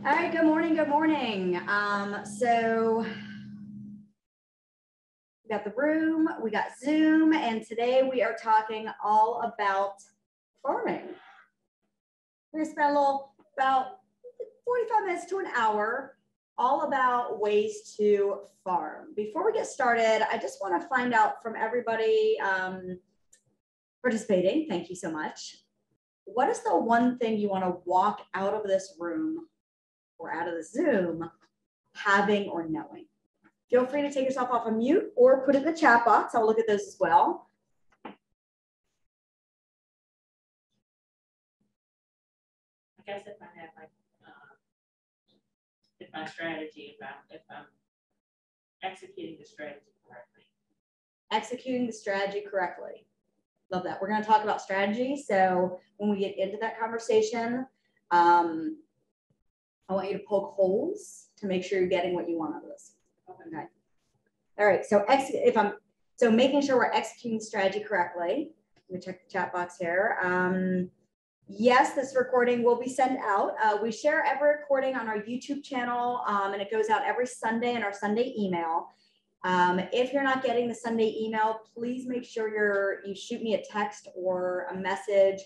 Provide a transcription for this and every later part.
All right, good morning, good morning. So we got the room, we got Zoom, and today we are talking all about farming. We're gonna spend about 45 minutes to an hour, all about ways to farm. Before we get started, I just wanna find out from everybody participating, thank you so much. What is the one thing you wanna walk out of this room or out of the Zoom having or knowing? Feel free to take yourself off of mute or put it in the chat box. I'll look at those as well. I guess if I have my strategy, if I'm executing the strategy correctly. Executing the strategy correctly. Love that. We're going to talk about strategy. So when we get into that conversation, I want you to poke holes to make sure you're getting what you want out of this. Okay. All right. So making sure we're executing the strategy correctly. Let me check the chat box here. Yes, this recording will be sent out. We share every recording on our YouTube channel, and it goes out every Sunday in our Sunday email. If you're not getting the Sunday email, please make sure you shoot me a text or a message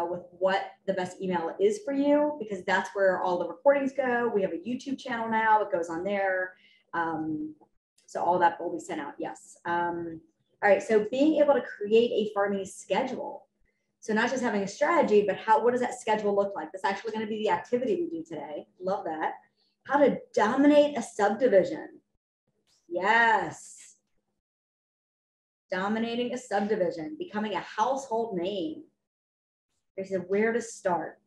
with what the best email is for you, because that's where all the recordings go. We have a YouTube channel now, it goes on there. So all that will be sent out, yes. All right, so being able to create a farming schedule. So not just having a strategy, but what does that schedule look like? That's actually gonna be the activity we do today. Love that. How to dominate a subdivision. Yes. Dominating a subdivision, becoming a household name. They said where to start.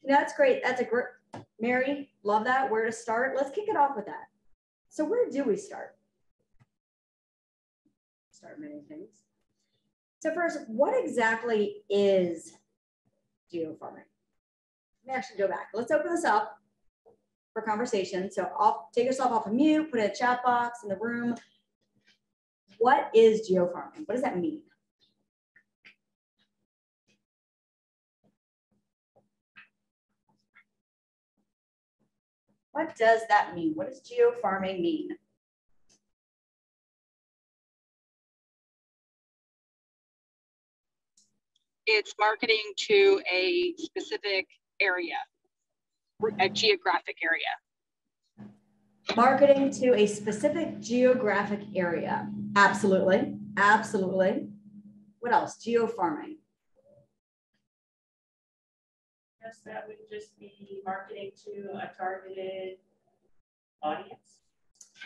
That's great. That's a great, Mary, love that. Where to start? Let's kick it off with that. So where do we start? Start many things. So first, what exactly is geofarming? Let me actually go back. Let's open this up for conversation. So take yourself off of mute, put it in a chat box in the room. What is geofarming? What does that mean? What does that mean? What does geofarming mean? It's marketing to a specific area, a geographic area. Marketing to a specific geographic area. Absolutely. Absolutely. What else? Geofarming. Yes, that would just be marketing to a targeted audience.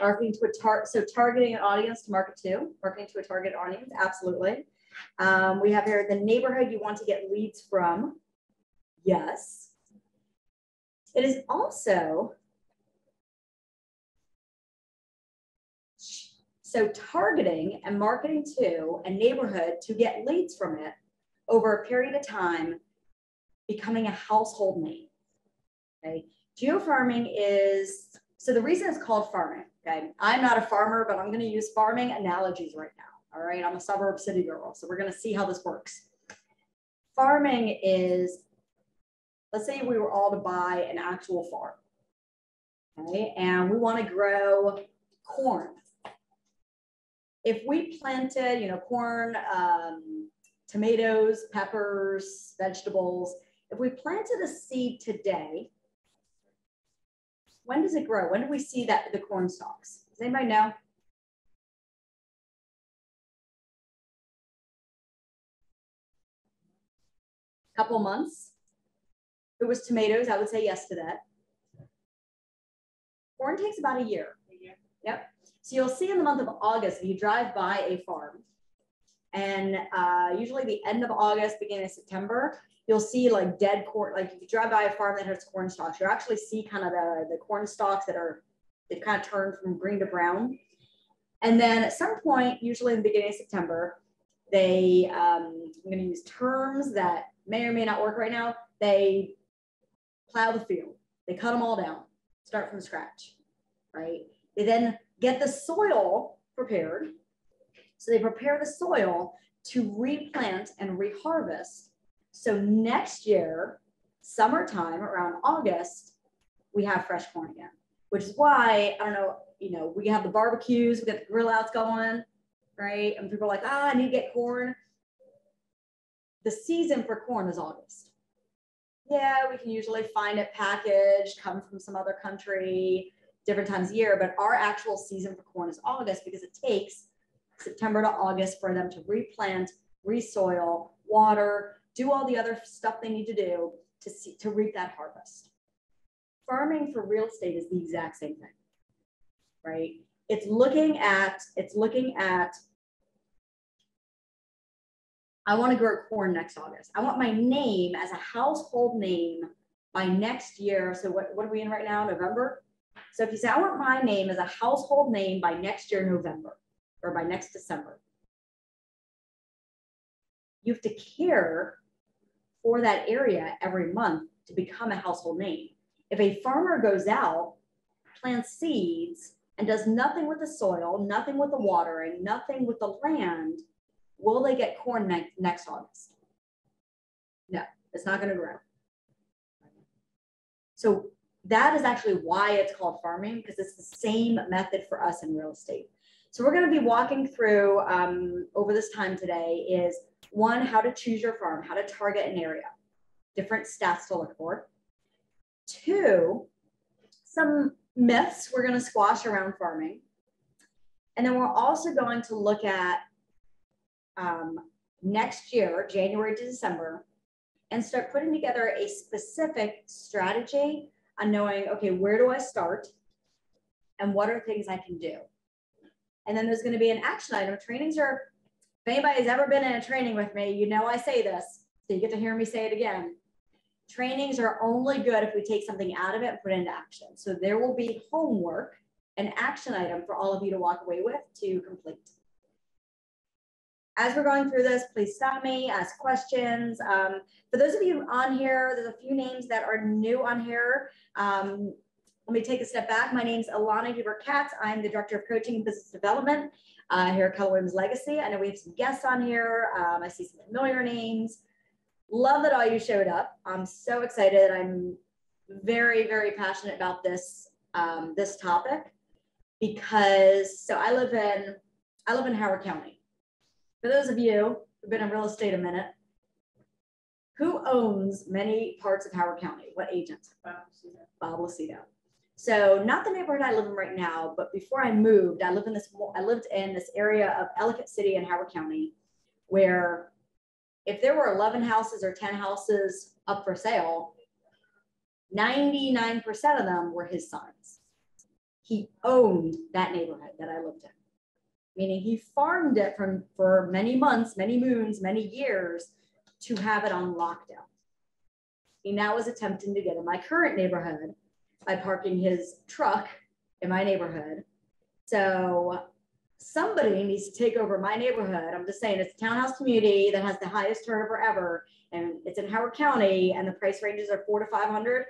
Marketing to so targeting an audience to market to. Marketing to a target audience. Absolutely. We have here the neighborhood you want to get leads from. Yes. It is also so targeting and marketing to a neighborhood to get leads from it over a period of time, becoming a household name. Okay. Geofarming is, so the reason it's called farming, okay, I'm not a farmer, but I'm going to use farming analogies right now. All right, I'm a suburb city girl, so we're going to see how this works. Farming is, let's say we were all to buy an actual farm, okay, and we want to grow corn. If we planted, corn, tomatoes, peppers, vegetables, if we planted a seed today, when does it grow? When do we see that the corn stalks? Does anybody know? Couple months. If it was tomatoes, I would say yes to that. Corn takes about a year. Yep. So you'll see in the month of August, if you drive by a farm, and usually the end of August, beginning of September, you'll see like dead corn. Like if you drive by a farm that has corn stalks, you actually see kind of the corn stalks they've kind of turned from green to brown. And then at some point, usually in the beginning of September, I'm going to use terms that may or may not work right now. They plow the field. They cut them all down, start from scratch, right? They then get the soil prepared. So they prepare the soil to replant and reharvest. So next year, summertime around August, we have fresh corn again, which is why, I don't know, you know, we have the barbecues, we got the grill outs going, right? And people are like, I need to get corn. The season for corn is August. Yeah, we can usually find it packaged, come from some other country, different times of year, but our actual season for corn is August because it takes September to August for them to replant, resoil, water, do all the other stuff they need to do to reap that harvest. Farming for real estate is the exact same thing, right? It's looking at, I want to grow corn next August. I want my name as a household name by next year. So what are we in right now, November? So if you say, I want my name as a household name by next year, November, or by next December, you have to care for that area every month to become a household name. If a farmer goes out, plants seeds, and does nothing with the soil, nothing with the watering, nothing with the land, will they get corn next August? No, it's not going to grow. So that is actually why it's called farming, because it's the same method for us in real estate. So we're going to be walking through over this time today is one, how to choose your farm, how to target an area, different stats to look for. Two, some myths we're going to squash around farming. And then we're also going to look at next year, January to December, and start putting together a specific strategy on knowing, okay, where do I start and what are things I can do? And then there's going to be an action item. Trainings are, if anybody's ever been in a training with me, you know I say this, so you get to hear me say it again. Trainings are only good if we take something out of it and put it into action. So there will be homework, an action item for all of you to walk away with to complete. As we're going through this, please stop me, ask questions. For those of you on here, there's a few names that are new on here. Let me take a step back. My name's Alana Huber-Katz. I'm the Director of Coaching and Business Development here at Keller Williams Legacy. I know we have some guests on here. I see some familiar names. Love that all you showed up. I'm so excited. I'm very, very passionate about this, this topic because, so I live in Howard County. For those of you who've been in real estate a minute, who owns many parts of Howard County? What agent? Bob Lucido. So not the neighborhood I live in right now, but before I moved, I lived in this area of Ellicott City in Howard County, where if there were 11 houses or 10 houses up for sale, 99% of them were his sons. He owned that neighborhood that I lived in. Meaning he farmed it for many months, many moons, many years to have it on lockdown. He now is attempting to get in my current neighborhood by parking his truck in my neighborhood. So somebody needs to take over my neighborhood. I'm just saying it's a townhouse community that has the highest turnover ever. And it's in Howard County and the price ranges are $400 to $500.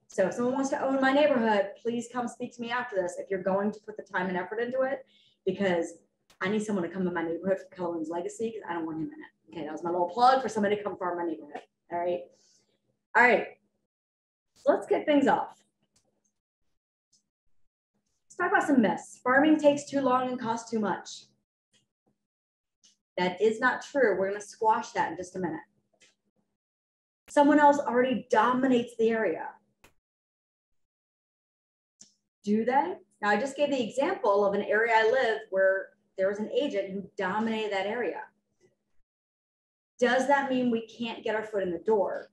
So if someone wants to own my neighborhood, please come speak to me after this if you're going to put the time and effort into it, because I need someone to come to my neighborhood for Keller Williams Legacy because I don't want him in it. Okay, that was my little plug for somebody to come farm my neighborhood. All right. All right. So let's get things off. Let's talk about some myths. Farming takes too long and costs too much. That is not true. We're going to squash that in just a minute. Someone else already dominates the area. Do they? Now, I just gave the example of an area I live where there was an agent who dominated that area. Does that mean we can't get our foot in the door?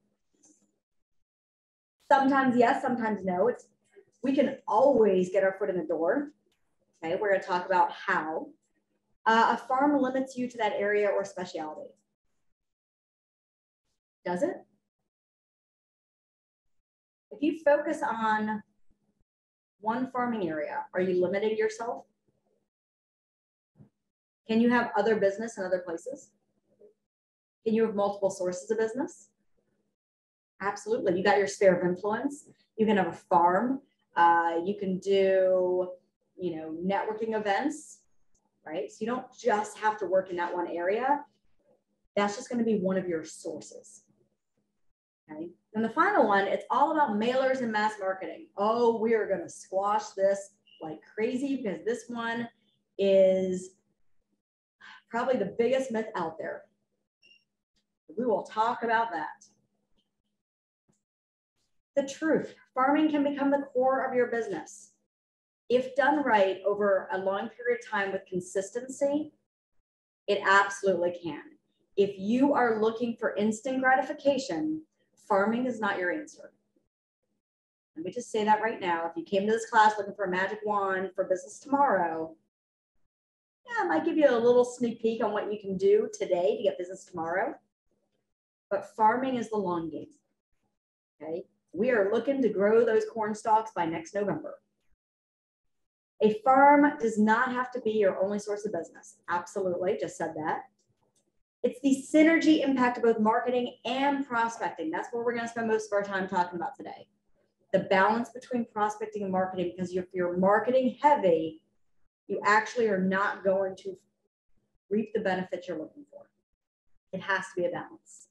Sometimes yes, sometimes no. We can always get our foot in the door. Okay, we're going to talk about how. A farm limits you to that area or specialty. Does it? If you focus on one farming area, are you limiting yourself? Can you have other business in other places? Can you have multiple sources of business? Absolutely. You got your sphere of influence. You can have a farm. You can do, networking events, right? So you don't just have to work in that one area. That's just going to be one of your sources. Okay. And the final one, it's all about mailers and mass marketing. Oh, we are going to squash this like crazy because this one is probably the biggest myth out there. We will talk about that. The truth, farming can become the core of your business. If done right over a long period of time with consistency, it absolutely can. If you are looking for instant gratification, farming is not your answer. Let me just say that right now. If you came to this class looking for a magic wand for business tomorrow, yeah, it might give you a little sneak peek on what you can do today to get business tomorrow. But farming is the long game. Okay, we are looking to grow those corn stalks by next November. A farm does not have to be your only source of business. Absolutely, just said that. It's the synergy impact of both marketing and prospecting. That's what we're going to spend most of our time talking about today. The balance between prospecting and marketing, because if you're marketing heavy, you actually are not going to reap the benefits you're looking for. It has to be a balance.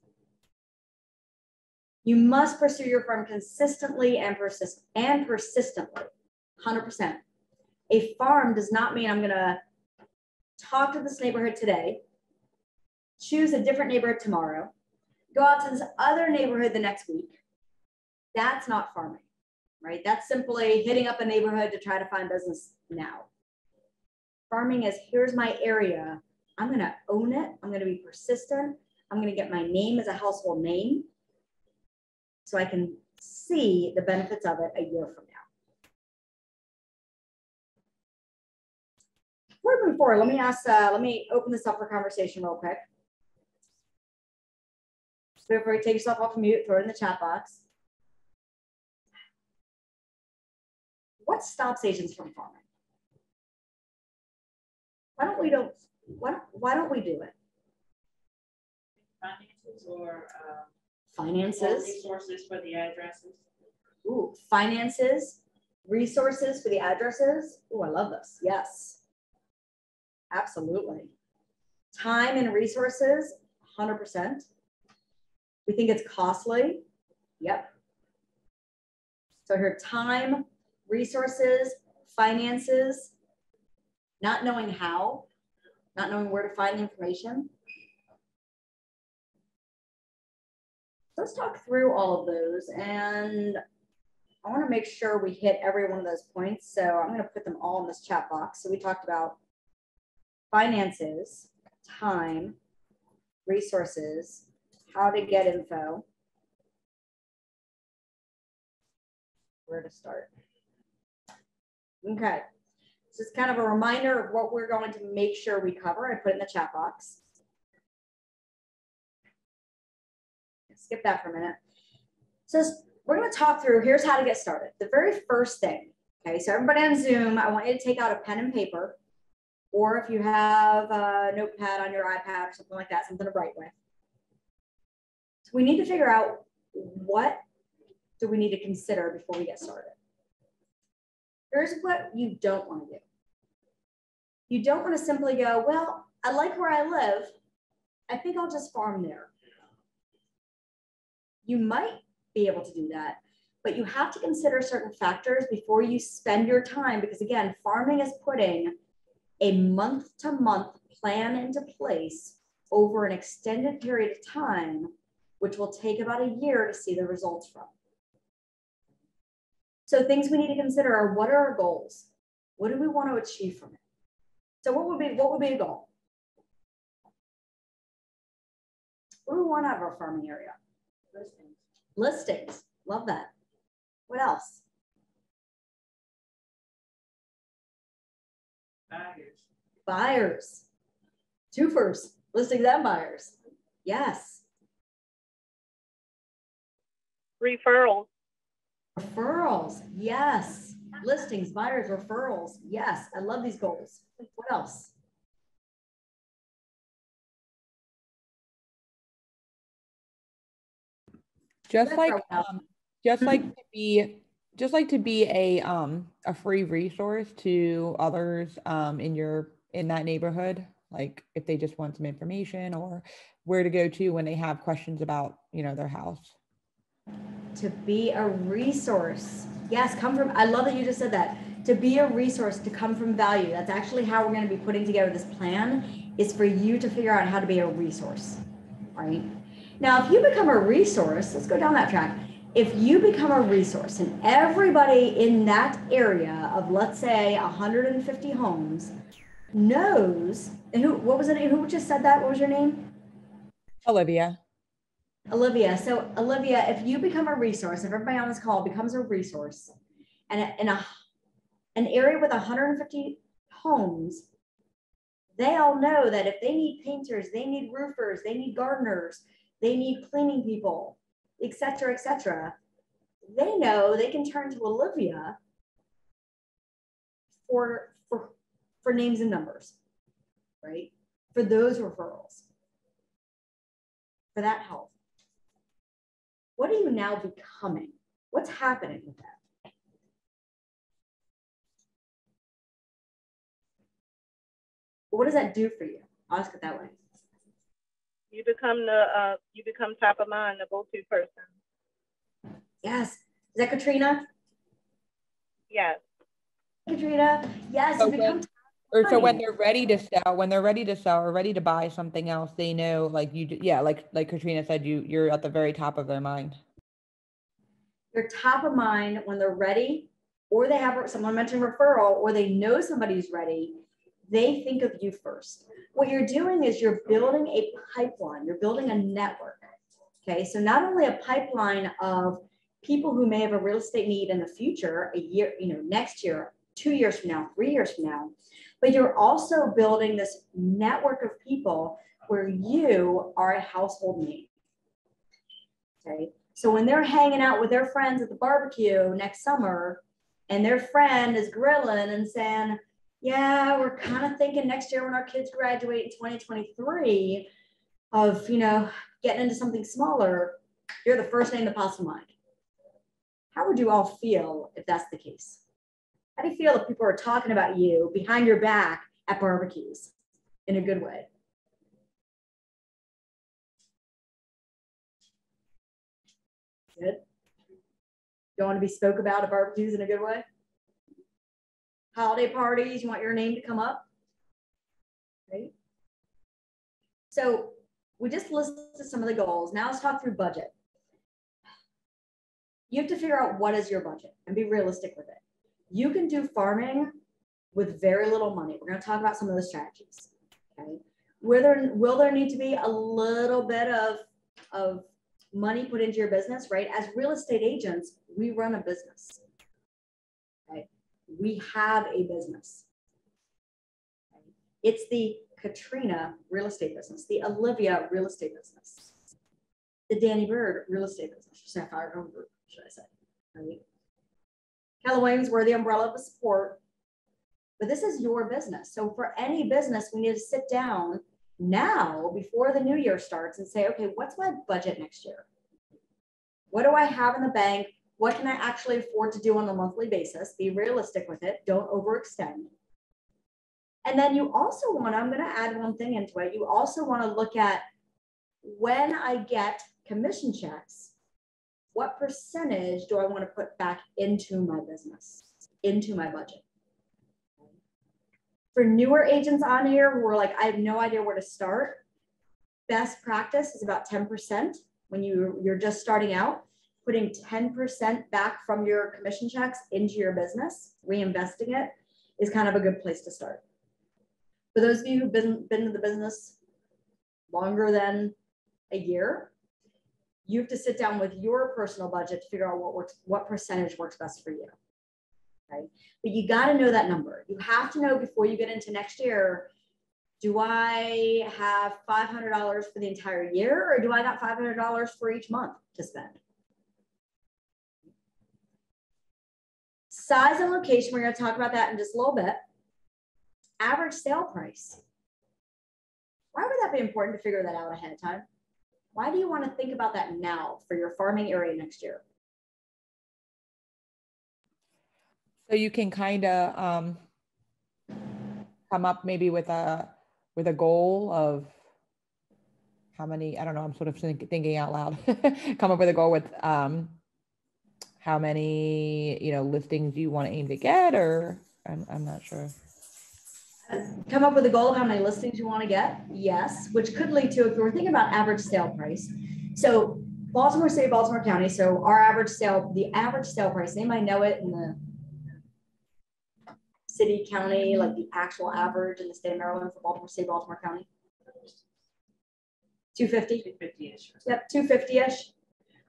You must pursue your farm consistently and persistently, 100%. A farm does not mean I'm going to talk to this neighborhood today, choose a different neighborhood tomorrow, go out to this other neighborhood the next week. That's not farming, right? That's simply hitting up a neighborhood to try to find business now. Farming is, here's my area. I'm going to own it. I'm going to be persistent. I'm going to get my name as a household name so I can see the benefits of it a year from now. Before we move forward, let me open this up for conversation real quick. So before you take yourself off mute, throw it in the chat box. What stops agents from farming? Why don't we do it? Finances or finances. Resources for the addresses. Ooh, finances, resources for the addresses. Ooh, I love this. Yes, absolutely. Time and resources, 100%. We think it's costly. Yep. So here, time, resources, finances, not knowing how, not knowing where to find the information. Let's talk through all of those, and I want to make sure we hit every one of those points. So I'm going to put them all in this chat box. So we talked about finances, time, resources, how to get info, where to start. Okay, this is kind of a reminder of what we're going to make sure we cover. I put it in the chat box. Skip that for a minute. So we're going to talk through, here's how to get started. The very first thing, okay, so everybody on Zoom, I want you to take out a pen and paper, or if you have a notepad on your iPad or something like that, something to write with. So we need to figure out, what do we need to consider before we get started? Here's what you don't want to do. You don't want to simply go, well, I like where I live. I think I'll just farm there. You might be able to do that, but you have to consider certain factors before you spend your time, because again, farming is putting a month-to-month plan into place over an extended period of time, which will take about a year to see the results from. So things we need to consider are, what are our goals? What do we want to achieve from it? So what would be a goal? What do we want out of our farming area? Listings. Love that. What else? Buyers. Twofers. Listings and buyers. Yes. Referrals. Referrals. Yes. Listings, buyers, referrals. Yes. I love these goals. What else? Just like to be a free resource to others in that neighborhood, like if they just want some information or where to go to when they have questions about, their house. To be a resource. Yes, come from, I love that you just said that. To be a resource, to come from value. That's actually how we're going to be putting together this plan, is for you to figure out how to be a resource, right? Now, if you become a resource, let's go down that track. If you become a resource and everybody in that area of, let's say, 150 homes knows, and what was it? Who just said that? What was your name? Olivia. Olivia. So Olivia, if you become a resource, if everybody on this call becomes a resource, and in an area with 150 homes, they all know that if they need painters, they need roofers, they need gardeners, they need cleaning people, etc., they know they can turn to Olivia for names and numbers, right? For those referrals, for that help. What are you now becoming? What's happening with that? What does that do for you? I'll ask it that way. You become top of mind, the go-to person. Yes. Is that Katrina? Yes. Katrina? Yes, So you become so when they're ready to sell or ready to buy something else, they know, like you, yeah, like Katrina said, you're at the very top of their mind. You're top of mind when they're ready, or they have someone mentioned referral, or they know somebody's ready. They think of you first. What you're doing is you're building a pipeline. You're building a network. Okay, so not only a pipeline of people who may have a real estate need in the future, a year, next year, 2 years from now, 3 years from now, but you're also building this network of people where you are a household name. Okay, so when they're hanging out with their friends at the barbecue next summer, and their friend is grilling and saying, yeah, we're kind of thinking next year when our kids graduate in 2023 of, getting into something smaller, you're the first name that pops to mind. How would you all feel if that's the case? How do you feel if people are talking about you behind your back at barbecues in a good way? Good. You want to be spoke about at barbecues in a good way? Holiday parties, you want your name to come up? Right? So we just listed some of the goals. Now let's talk through budget. You have to figure out what is your budget and be realistic with it. You can do farming with very little money. We're going to talk about some of the strategies. Okay. Will there need to be a little bit of money put into your business, right? As real estate agents, we run a business. Okay. We have a business. Okay. It's the Katrina real estate business, the Olivia real estate business, the Danny Bird real estate business, Sapphire Home Group, should I say, right? Keller Williams, we're the umbrella of support, but this is your business. So for any business, we need to sit down now before the new year starts and say, okay, what's my budget next year? What do I have in the bank? What can I actually afford to do on a monthly basis? Be realistic with it. Don't overextend. And then you also want, I'm going to add one thing into it. You also want to look at, when I get commission checks, what percentage do I want to put back into my business, into my budget? For newer agents on here who are like, I have no idea where to start, best practice is about 10% when you're just starting out. Putting 10% back from your commission checks into your business, reinvesting it, is kind of a good place to start. For those of you who've been in the business longer than a year, you have to sit down with your personal budget to figure out what percentage works best for you. Okay? But you got to know that number. You have to know before you get into next year, do I have $500 for the entire year, or do I got $500 for each month to spend? Size and location, we're going to talk about that in just a little bit. Average sale price. Why would that be important to figure that out ahead of time? Why do you want to think about that now for your farming area next year? So you can kind of come up maybe with a goal of how many, I don't know, I'm sort of thinking out loud, come up with a goal with how many, you know, listings you want to aim to get, or I'm not sure. Come up with a goal of how many listings you want to get. Yes, which could lead to, if we're thinking about average sale price. So Baltimore City, Baltimore County. So our average sale, the average sale price, they might know it in the city, county, like the actual average in the state of Maryland for Baltimore City, Baltimore County. 250? 250-ish. Yep, 250-ish.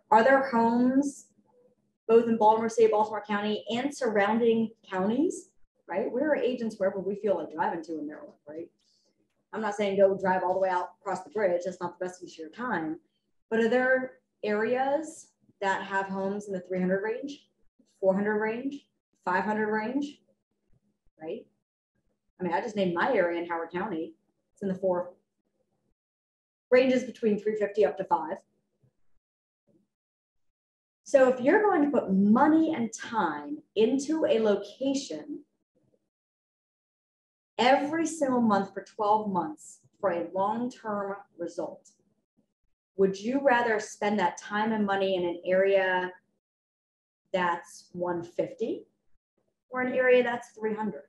Are there homes both in Baltimore City, Baltimore County, and surrounding counties, right? We're agents wherever we feel like driving to in Maryland, right? I'm not saying go drive all the way out across the bridge. That's not the best use of your time. But are there areas that have homes in the 300 range, 400 range, 500 range, right? I mean, I just named my area in Howard County. It's in the 4 ranges between 350 up to 5. So if you're going to put money and time into a location every single month for 12 months for a long-term result, would you rather spend that time and money in an area that's 150 or an area that's 300?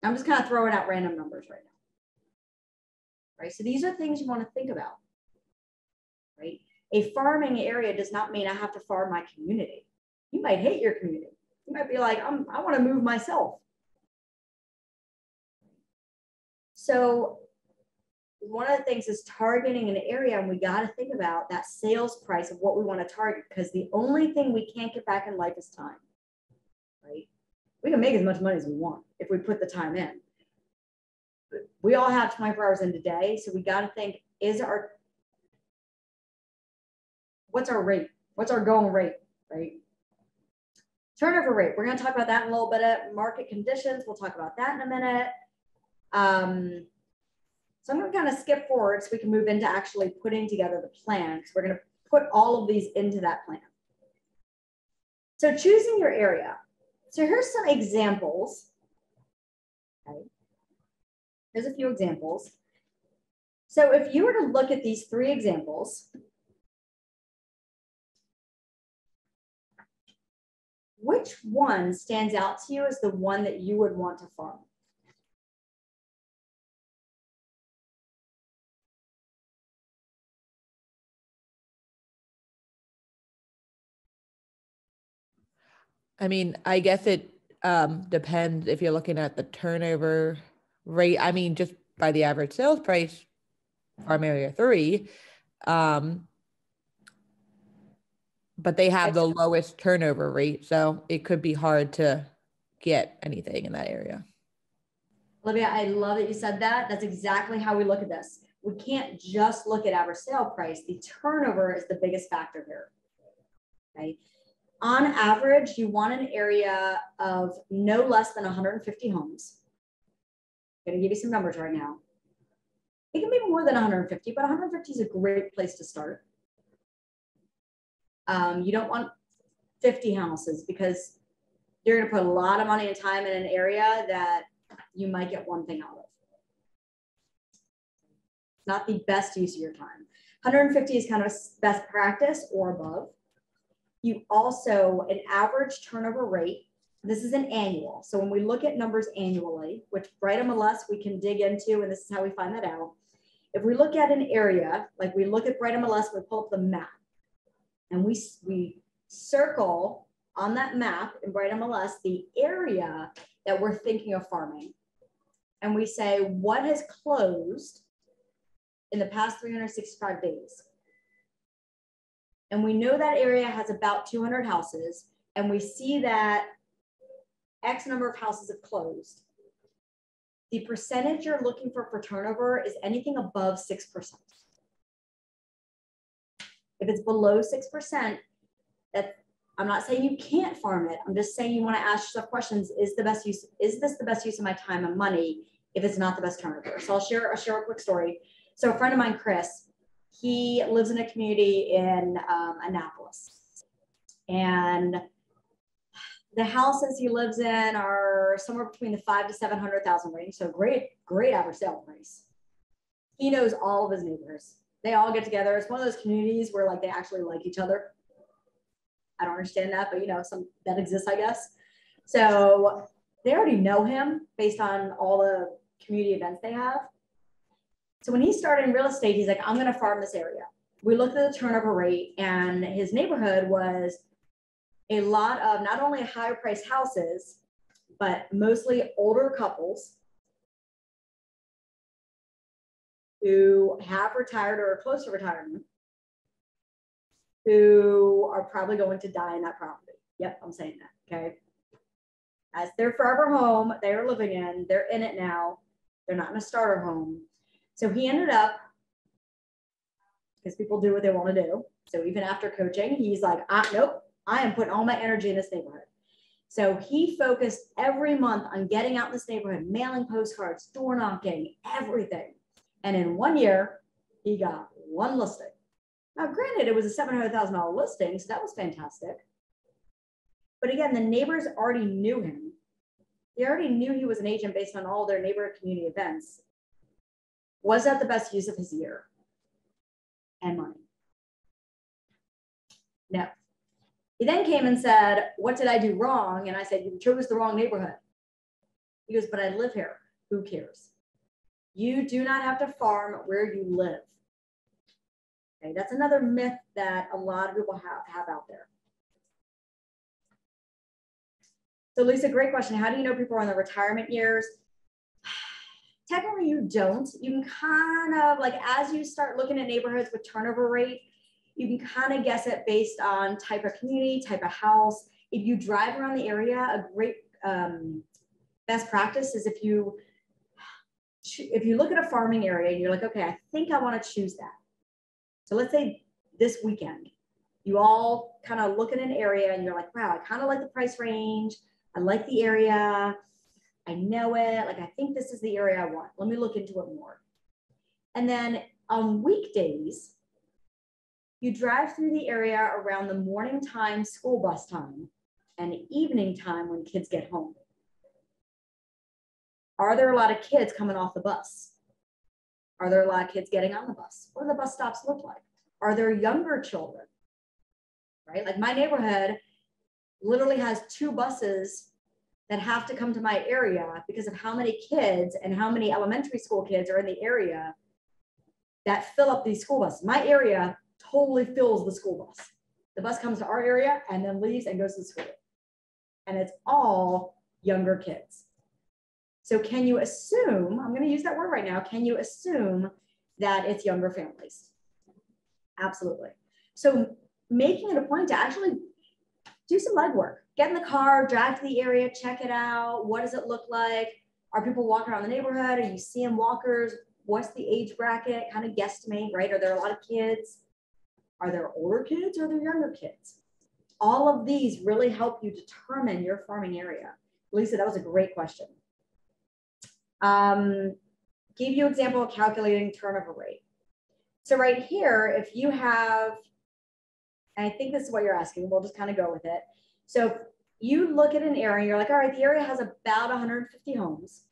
I'm just kind of throwing out random numbers right now. Right? So these are things you want to think about. Right? A farming area does not mean I have to farm my community. You might hate your community. You might be like, I want to move myself. So one of the things is targeting an area, and we got to think about that sales price of what we want to target, because the only thing we can't get back in life is time. Right? We can make as much money as we want if we put the time in. But we all have 24 hours in a day, so we got to think, what's our rate? What's our going rate, right? Turnover rate. We're going to talk about that in a little bit. Market conditions. We'll talk about that in a minute. So I'm going to kind of skip forward so we can move into actually putting together the plan. So we're going to put all of these into that plan. So choosing your area. So here's some examples. Okay. Here's a few examples. So if you were to look at these 3 examples, which one stands out to you as the one that you would want to farm? I mean, I guess it depends if you're looking at the turnover rate. I mean, just by the average sales price, farm area 3, but they have the lowest turnover rate, so it could be hard to get anything in that area. Olivia, I love that you said that. That's exactly how we look at this. We can't just look at average sale price. The turnover is the biggest factor here. Okay. On average, you want an area of no less than 150 homes. I'm going to give you some numbers right now. It can be more than 150, but 150 is a great place to start. You don't want 50 houses because you're going to put a lot of money and time in an area that you might get one thing out of. It's not the best use of your time. 150 is kind of best practice or above. You also, an average turnover rate, this is an annual. So when we look at numbers annually, which Bright MLS we can dig into, and this is how we find that out. If we look at an area, like we look at Bright MLS, we pull up the map, and we circle on that map in Bright MLS the area that we're thinking of farming. And we say, what has closed in the past 365 days? And we know that area has about 200 houses, and we see that X number of houses have closed. The percentage you're looking for turnover is anything above 6%. If it's below 6%, I'm not saying you can't farm it. I'm just saying you want to ask yourself questions. Is this the best use of my time and money if it's not the best turnover? So I'll share a quick story. So a friend of mine, Chris, he lives in a community in Annapolis. And the houses he lives in are somewhere between the 500,000 to 700,000 range. So great average sale price. He knows all of his neighbors. They all get together. It's one of those communities where like they actually like each other. I don't understand that, but you know, some that exists, I guess. So they already know him based on all the community events they have. So when he started in real estate, he's like, I'm going to farm this area. We looked at the turnover rate, and his neighborhood was a lot of not only higher priced houses, but mostly older couples who have retired or are close to retirement, who are probably going to die in that property. Yep, I'm saying that, okay? As their forever home, they are living in, they're in it now. They're not in a starter home. So he ended up, because people do what they want to do. So even after coaching, he's like, nope, I am putting all my energy in this neighborhood. So he focused every month on getting out in this neighborhood, mailing postcards, door knocking, everything. And in 1 year, he got one listing. Now, granted, it was a $700,000 listing, so that was fantastic. But again, the neighbors already knew him. They already knew he was an agent based on all their neighborhood community events. Was that the best use of his year and money? No. He then came and said, what did I do wrong? And I said, you chose the wrong neighborhood. He goes, but I live here. Who cares? You do not have to farm where you live. Okay, that's another myth that a lot of people have out there. So Lisa, great question. How do you know people are in the retirement years? Technically you don't. You can kind of like, as you start looking at neighborhoods with turnover rate, you can kind of guess it based on type of community, type of house. If you drive around the area, a great best practice is if you look at a farming area and you're like, okay, I think I want to choose that. So let's say this weekend, you all kind of look at an area and you're like, wow, I kind of like the price range. I like the area. I know it. Like, I think this is the area I want. Let me look into it more. And then on weekdays, you drive through the area around the morning time, school bus time, and evening time when kids get home. Are there a lot of kids coming off the bus? Are there a lot of kids getting on the bus? What do the bus stops look like? Are there younger children? Right? Like my neighborhood literally has 2 buses that have to come to my area because of how many kids and how many elementary school kids are in the area that fill up these school buses. My area totally fills the school bus. The bus comes to our area and then leaves and goes to school. And it's all younger kids. So can you assume, I'm going to use that word right now, can you assume that it's younger families? Absolutely. So making it a point to actually do some legwork. Get in the car, drive to the area, check it out. What does it look like? Are people walking around the neighborhood? Are you seeing walkers? What's the age bracket? Kind of guesstimate, right? Are there a lot of kids? Are there older kids or are there younger kids? All of these really help you determine your farming area. Lisa, that was a great question. Give you an example of calculating turnover rate. So right here, if you have, and I think this is what you're asking, we'll just kind of go with it. So if you look at an area, you're like, all right, the area has about 150 homes,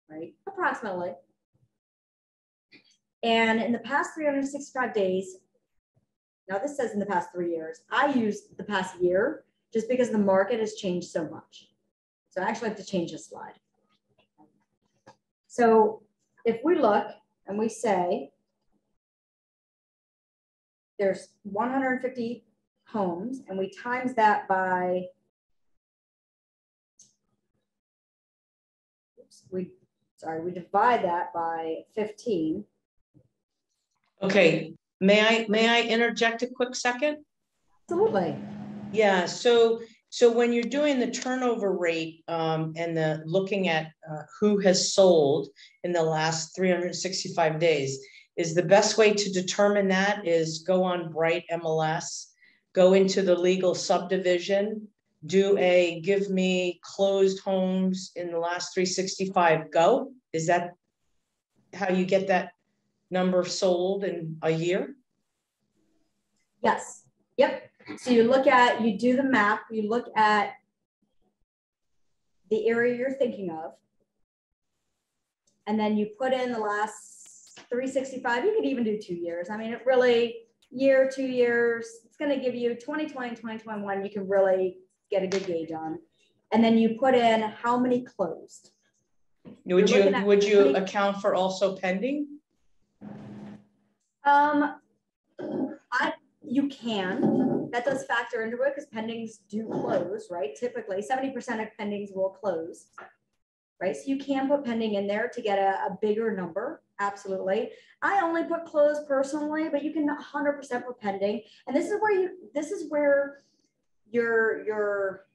right? Approximately. And in the past 365 days, now this says in the past 3 years, I use the past year just because the market has changed so much. So I actually have to change this slide. So if we look and we say there's 150 homes and we times that by, we divide that by 15. Okay, may I interject a quick second? Absolutely. Yeah, so when you're doing the turnover rate and the looking at who has sold in the last 365 days, is the best way to determine that is go on Bright MLS, go into the legal subdivision, do a give me closed homes in the last 365 go. Is that how you get that number sold in a year? Yes. Yep. So you do the map, you look at the area you're thinking of, and then you put in the last 365, you could even do 2 years. I mean, it really, year, 2 years, it's going to give you 2020, 2021, you can really get a good gauge on. And then you put in how many closed. Would you account for also pending? You can. That does factor into it because pendings do close, right? Typically, 70% of pendings will close, right? So you can put pending in there to get a bigger number. Absolutely. I only put close personally, but you can 100% put pending. And this is where you're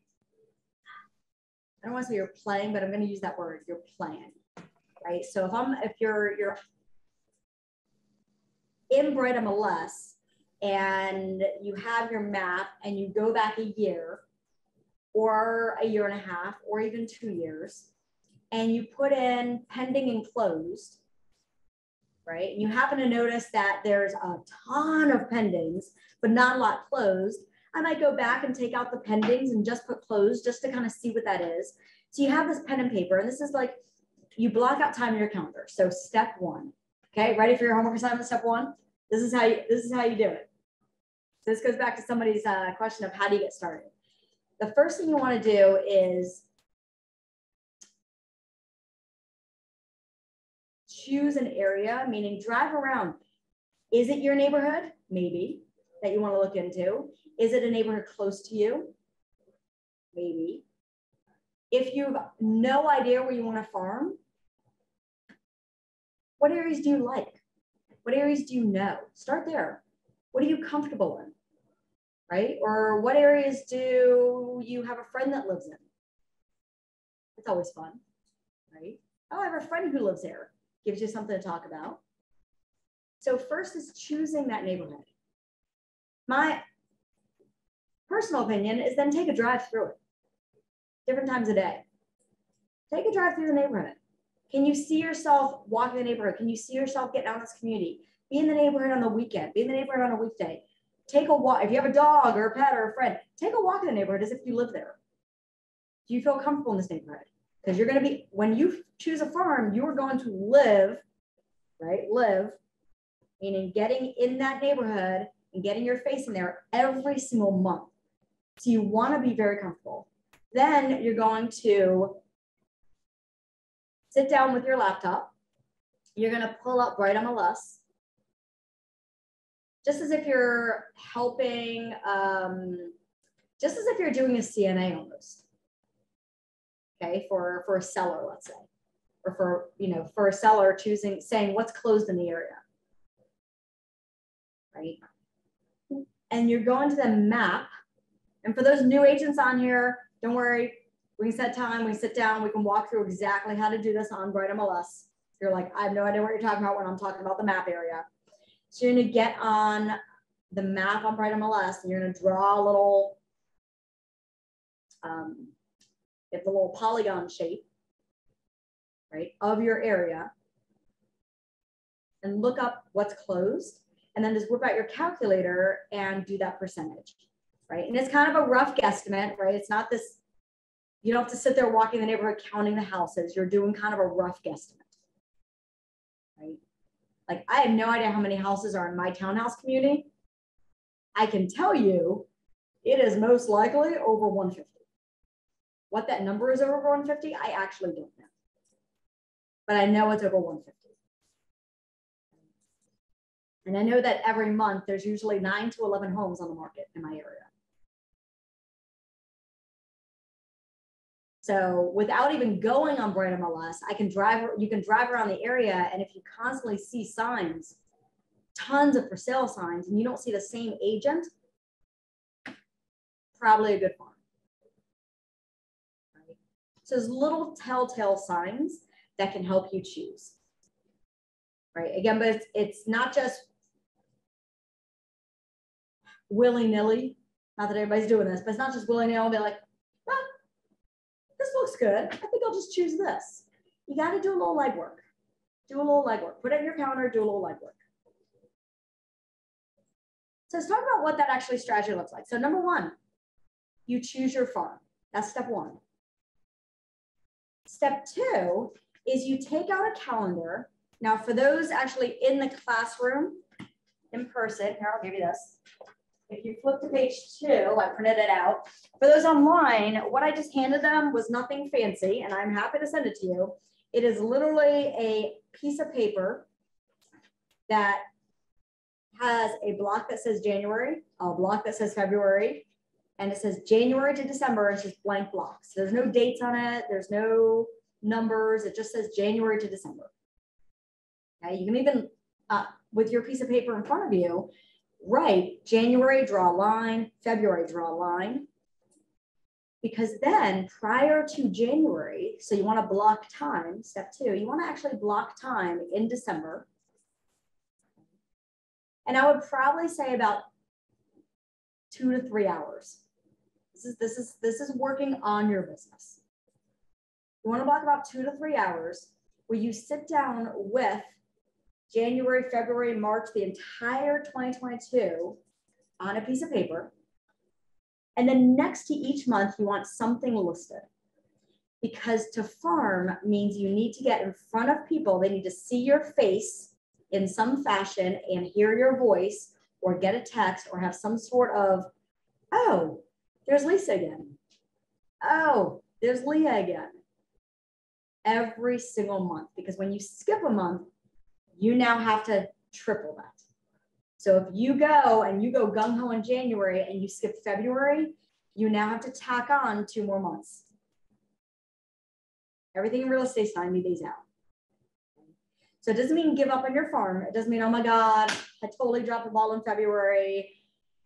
I don't want to say you're playing, but I'm going to use that word, your plan, right? So if you're in Bright MLS and you have your map and you go back a year or a year and a half or even 2 years and you put in pending and closed, right? And you happen to notice that there's a ton of pendings, but not a lot closed. I might go back and take out the pendings and just put closed just to kind of see what that is. So you have this pen and paper, and this is like, you block out time in your calendar. So step 1, okay? Ready for your homework assignment, step 1? This is how you do it. So this goes back to somebody's question of how do you get started? The first thing you want to do is choose an area, meaning drive around. Is it your neighborhood? Maybe, that you want to look into. Is it a neighborhood close to you? Maybe. If you have no idea where you want to farm, what areas do you like? What areas do you know? Start there. What are you comfortable in, right? Or what areas do you have a friend that lives in? It's always fun, right? Oh, I have a friend who lives there. Gives you something to talk about. So first is choosing that neighborhood. My personal opinion is then take a drive through it. Different times a day. Take a drive through the neighborhood. Can you see yourself walking the neighborhood? Can you see yourself getting out in this community? Be in the neighborhood on the weekend. Be in the neighborhood on a weekday. Take a walk. If you have a dog or a pet or a friend, take a walk in the neighborhood as if you live there. Do you feel comfortable in this neighborhood? Because you're going to be, when you choose a farm, you are going to live, right? Live, meaning getting in that neighborhood and getting your face in there every single month. So you want to be very comfortable. Then you're going to sit down with your laptop. You're going to pull up Bright MLS. Just as if you're helping, just as if you're doing a CNA almost. Okay, for a seller, let's say, or for a seller saying what's closed in the area, right? And you're going to the map. And for those new agents on here, don't worry, we can set time, we sit down, we can walk through exactly how to do this on Bright MLS. You're like, I have no idea what you're talking about when I'm talking about the map area. So you're gonna get on the map on Bright MLS and you're gonna draw a little, it's a little polygon shape, right, of your area, and look up what's closed, and then just whip out your calculator and do that percentage, right? And it's kind of a rough guesstimate, right? It's not this, you don't have to sit there walking the neighborhood counting the houses. You're doing kind of a rough guesstimate, right? Like, I have no idea how many houses are in my townhouse community. I can tell you it is most likely over 150. What that number is over 150, I actually don't know. But I know it's over 150. And I know that every month there's usually 9 to 11 homes on the market in my area. So without even going on Bright MLS, you can drive around the area, and if you constantly see signs, tons of for sale signs, and you don't see the same agent, probably a good farm. Right? So there's little telltale signs that can help you choose. Right? Again, but it's not just willy-nilly. Not that everybody's doing this, but it's not just willy-nilly. Be like, well, this looks good. I think I'll just choose this. You got to do a little legwork. Do a little legwork. Put it in your calendar, do a little legwork. So let's talk about what that actually strategy looks like. So number 1, you choose your farm. That's step 1. Step 2 is you take out a calendar Now for those actually in the classroom, in person, here, I'll give you this. If you flip to page 2, I printed it out. For those online, what I just handed them was nothing fancy, and I'm happy to send it to you. It is literally a piece of paper that has a block that says January, a block that says February, and it says January to December. It's just blank blocks. There's no dates on it. There's no numbers. It just says January to December. Okay, you can even, with your piece of paper in front of you, write January, draw a line, February, draw a line. Because then prior to January, so you want to block time, step 2, you want to actually block time in December. And I would probably say about 2 to 3 hours. This is working on your business. You want to block about 2 to 3 hours where you sit down with January, February, March, the entire 2022 on a piece of paper. And then next to each month, you want something listed. Because to farm means you need to get in front of people. They need to see your face in some fashion and hear your voice, or get a text, or have some sort of, oh, there's Lisa again. Oh, there's Leah again. Every single month, because when you skip a month, you now have to triple that. So if you go gung-ho in January and you skip February, you now have to tack on 2 more months. Everything in real estate is 90 days out. So it doesn't mean give up on your farm. It doesn't mean, oh my God, I totally dropped the ball in February.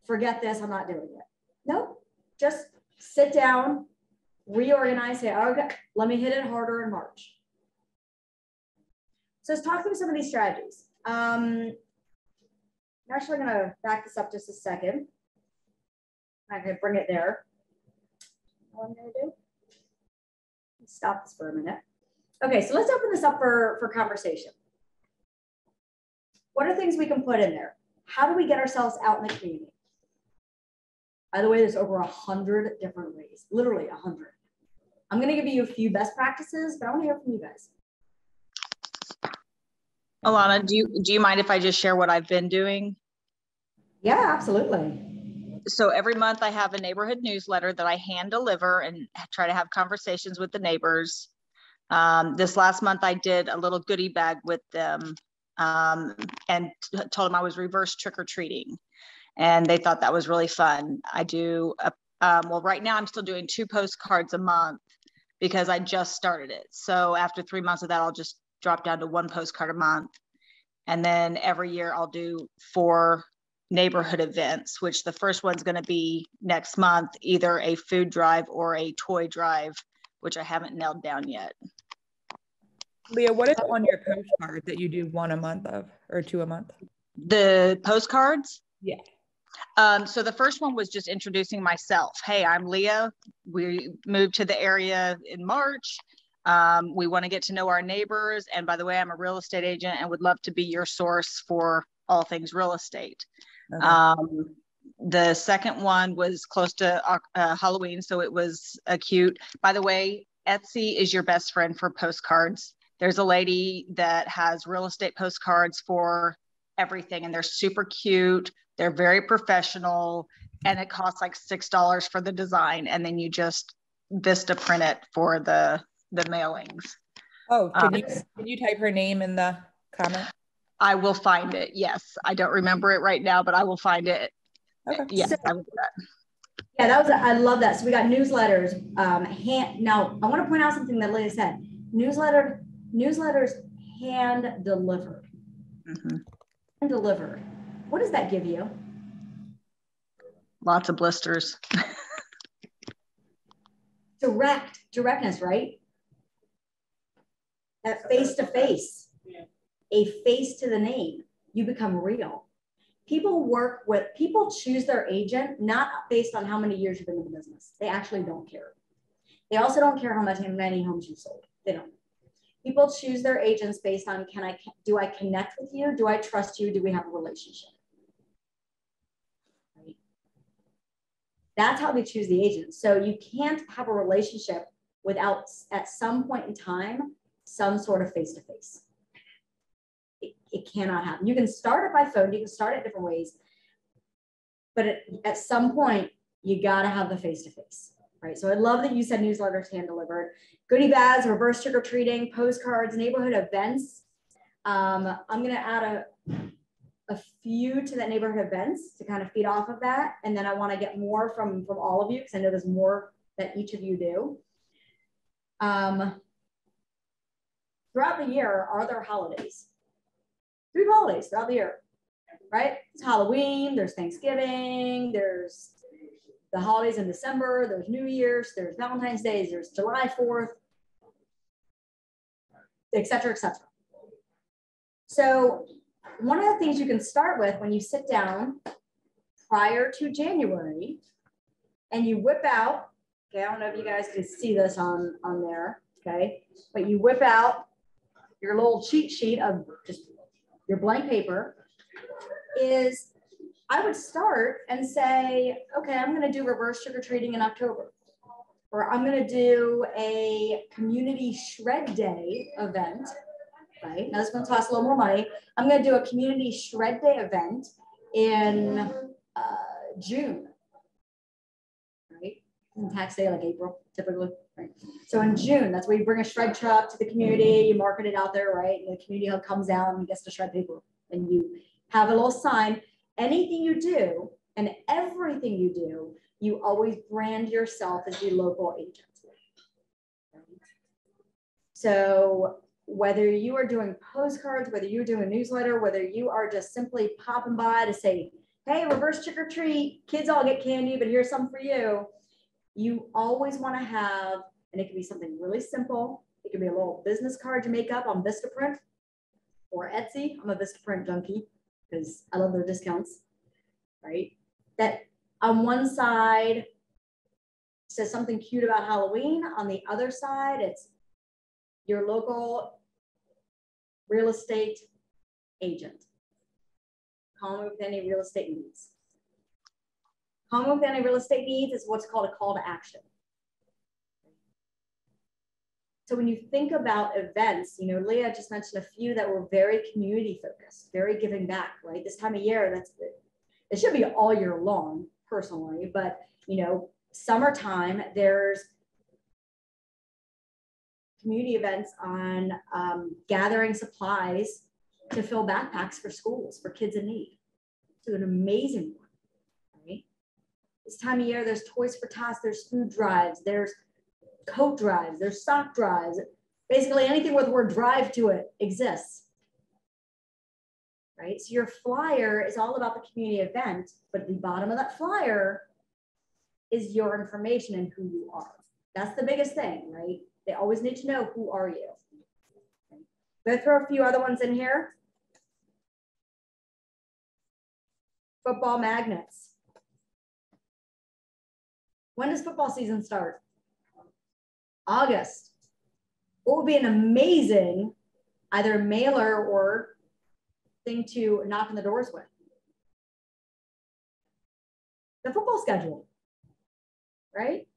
Forget this, I'm not doing it. No, just sit down, reorganize, say, okay, let me hit it harder in March. So let's talk through some of these strategies. I'm actually gonna back this up just a second. I'm gonna bring it there. What I'm gonna do, stop this for a minute. Okay, so let's open this up for conversation. What are things we can put in there? How do we get ourselves out in the community? By the way, there's over 100 different ways, literally 100. I'm gonna give you a few best practices, but I wanna hear from you guys. Alana, do you mind if I just share what I've been doing? Yeah, absolutely. So every month I have a neighborhood newsletter that I hand deliver and try to have conversations with the neighbors. This last month I did a little goodie bag with them and told them I was reverse trick-or-treating. And they thought that was really fun. I do, well, right now I'm still doing 2 postcards a month because I just started it. So after 3 months of that, I'll just drop down to 1 postcard a month. And then every year I'll do 4 neighborhood events, which the first one's going to be next month, either a food drive or a toy drive, which I haven't nailed down yet. Leah, what is on your postcard that you do 1 a month of, or 2 a month? The postcards? Yeah. So the first one was just introducing myself. Hey, I'm Leah. We moved to the area in March. We want to get to know our neighbors. And by the way, I'm a real estate agent and would love to be your source for all things real estate. Okay. The second one was close to Halloween, so it was cute. By the way, Etsy is your best friend for postcards. There's a lady that has real estate postcards for everything, and they're super cute. They're very professional, and it costs like $6 for the design, and then you just Vista print it for the mailings. Oh, can you type her name in the comment? I will find it. Yes, I don't remember it right now, but I will find it. Okay. Yes, so, I will do that. Yeah, I love that. So we got newsletters. Now I want to point out something that Leah said. Newsletters hand delivered. Mm-hmm. Hand delivered. What does that give you? Lots of blisters. Directness, right? That face to face, a face to the name. You become real. People choose their agent not based on how many years you've been in the business. They actually don't care. They also don't care how many homes you sold. They don't. People choose their agents based on, do I connect with you? Do I trust you? Do we have a relationship? Right? That's how they choose the agent. So you can't have a relationship without, at some point in time, some sort of face-to-face. it cannot happen. You can start it by phone, you can start it different ways, but at some point, you gotta have the face-to-face, right? So I love that you said newsletters hand delivered. Goodie bags, reverse trick-or-treating, postcards, neighborhood events. I'm gonna add a few to that neighborhood events to kind of feed off of that. And then I wanna get more from all of you, because I know there's more that each of you do. Throughout the year, are there holidays? 3 holidays throughout the year, right? It's Halloween, there's Thanksgiving, there's the holidays in December, there's New Year's, there's Valentine's Day, there's July 4th, et cetera, et cetera. So one of the things you can start with when you sit down prior to January and you whip out, okay, I don't know if you guys can see this on there, okay, but you whip out your little cheat sheet of just your blank paper, is I would start and say, okay, I'm going to do reverse trick-or-treating in October, or I'm going to do a community shred day event, right? Now it's going to cost a little more money. I'm going to do a community shred day event in June, right? Tax day like April, typically, right? So in June, that's where you bring a shred truck to the community, you market it out there, right? And the community hub comes down and gets to shred paper, and you have a little sign. Anything you do and everything you do, you always brand yourself as the local agent. So whether you are doing postcards, whether you're doing a newsletter, whether you are just simply popping by to say, hey, reverse trick or treat, kids all get candy, but here's some for you. You always want to have, and it can be something really simple. It can be a little business card you make up on Vistaprint or Etsy. I'm a Vistaprint junkie because I love their discounts, right? That on one side says something cute about Halloween. On the other side, it's your local real estate agent. Call me with any real estate needs. Call me with any real estate needs is what's called a call to action. So when you think about events, you know, Leah just mentioned a few that were very community focused, very giving back, right? This time of year, it should be all year long personally, but you know, summertime, there's community events on gathering supplies to fill backpacks for schools, for kids in need. It's an amazing one, right? This time of year, there's Toys for Tots, there's food drives, there's coat drives, there's sock drives. Basically anything with the word drive to it exists, right? So your flyer is all about the community event, but at the bottom of that flyer is your information and who you are. That's the biggest thing, right? They always need to know, who are you? Okay. I'm gonna throw a few other ones in here. Football magnets. When does football season start? August. What would be an amazing either mailer or thing to knock on the doors with? The football schedule, right?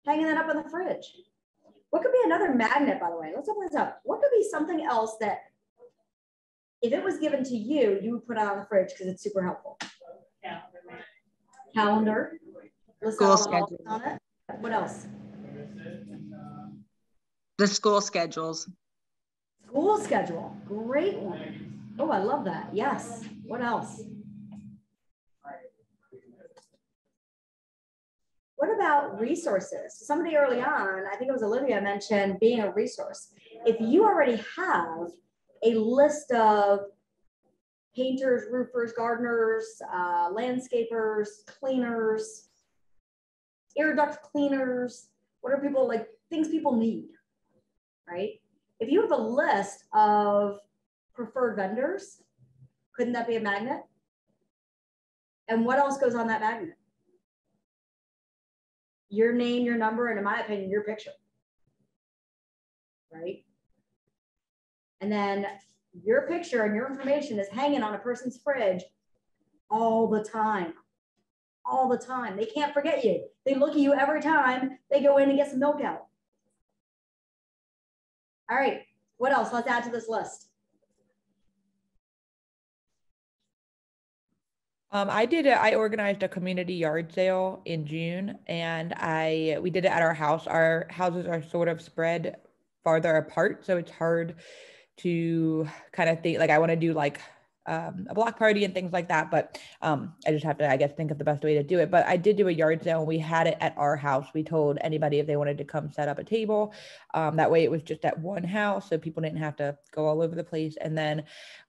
Hanging that up on the fridge. What could be another magnet, by the way? Let's open this up. What could be something else that if it was given to you, you would put out on the fridge because it's super helpful? Calendar. School schedule. On it. What else? The school schedules. School schedule. Great one. Oh, I love that. Yes. What else? What about resources? Somebody early on, I think it was Olivia, mentioned being a resource. If you already have a list of painters, roofers, gardeners, landscapers, cleaners, air duct cleaners, what are people like, things people need, right? If you have a list of preferred vendors, couldn't that be a magnet? And what else goes on that magnet? Your name, your number, and in my opinion, your picture, right? And then your picture and your information is hanging on a person's fridge all the time, all the time. They can't forget you. They look at you every time they go in and get some milk out. All right, what else? Let's add to this list. I organized a community yard sale in June, and we did it at our house. Our houses are sort of spread farther apart, so it's hard to kind of think, like, I want to do like a block party and things like that, but I just have to, I guess, think of the best way to do it. But I did do a yard sale, and we had it at our house. We told anybody if they wanted to come set up a table. That way it was just at one house, so people didn't have to go all over the place. And then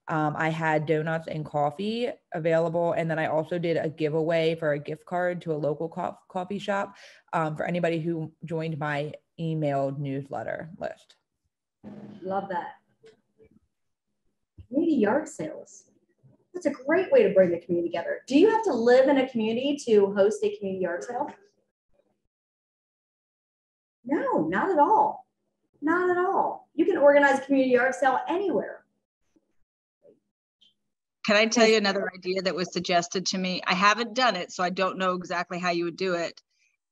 I had donuts and coffee available. And then I also did a giveaway for a gift card to a local coffee shop for anybody who joined my emailed newsletter list. Love that. Community yard sales. That's a great way to bring the community together. Do you have to live in a community to host a community yard sale? No, not at all. Not at all. You can organize a community yard sale anywhere. Can I tell you another idea that was suggested to me? I haven't done it, so I don't know exactly how you would do it.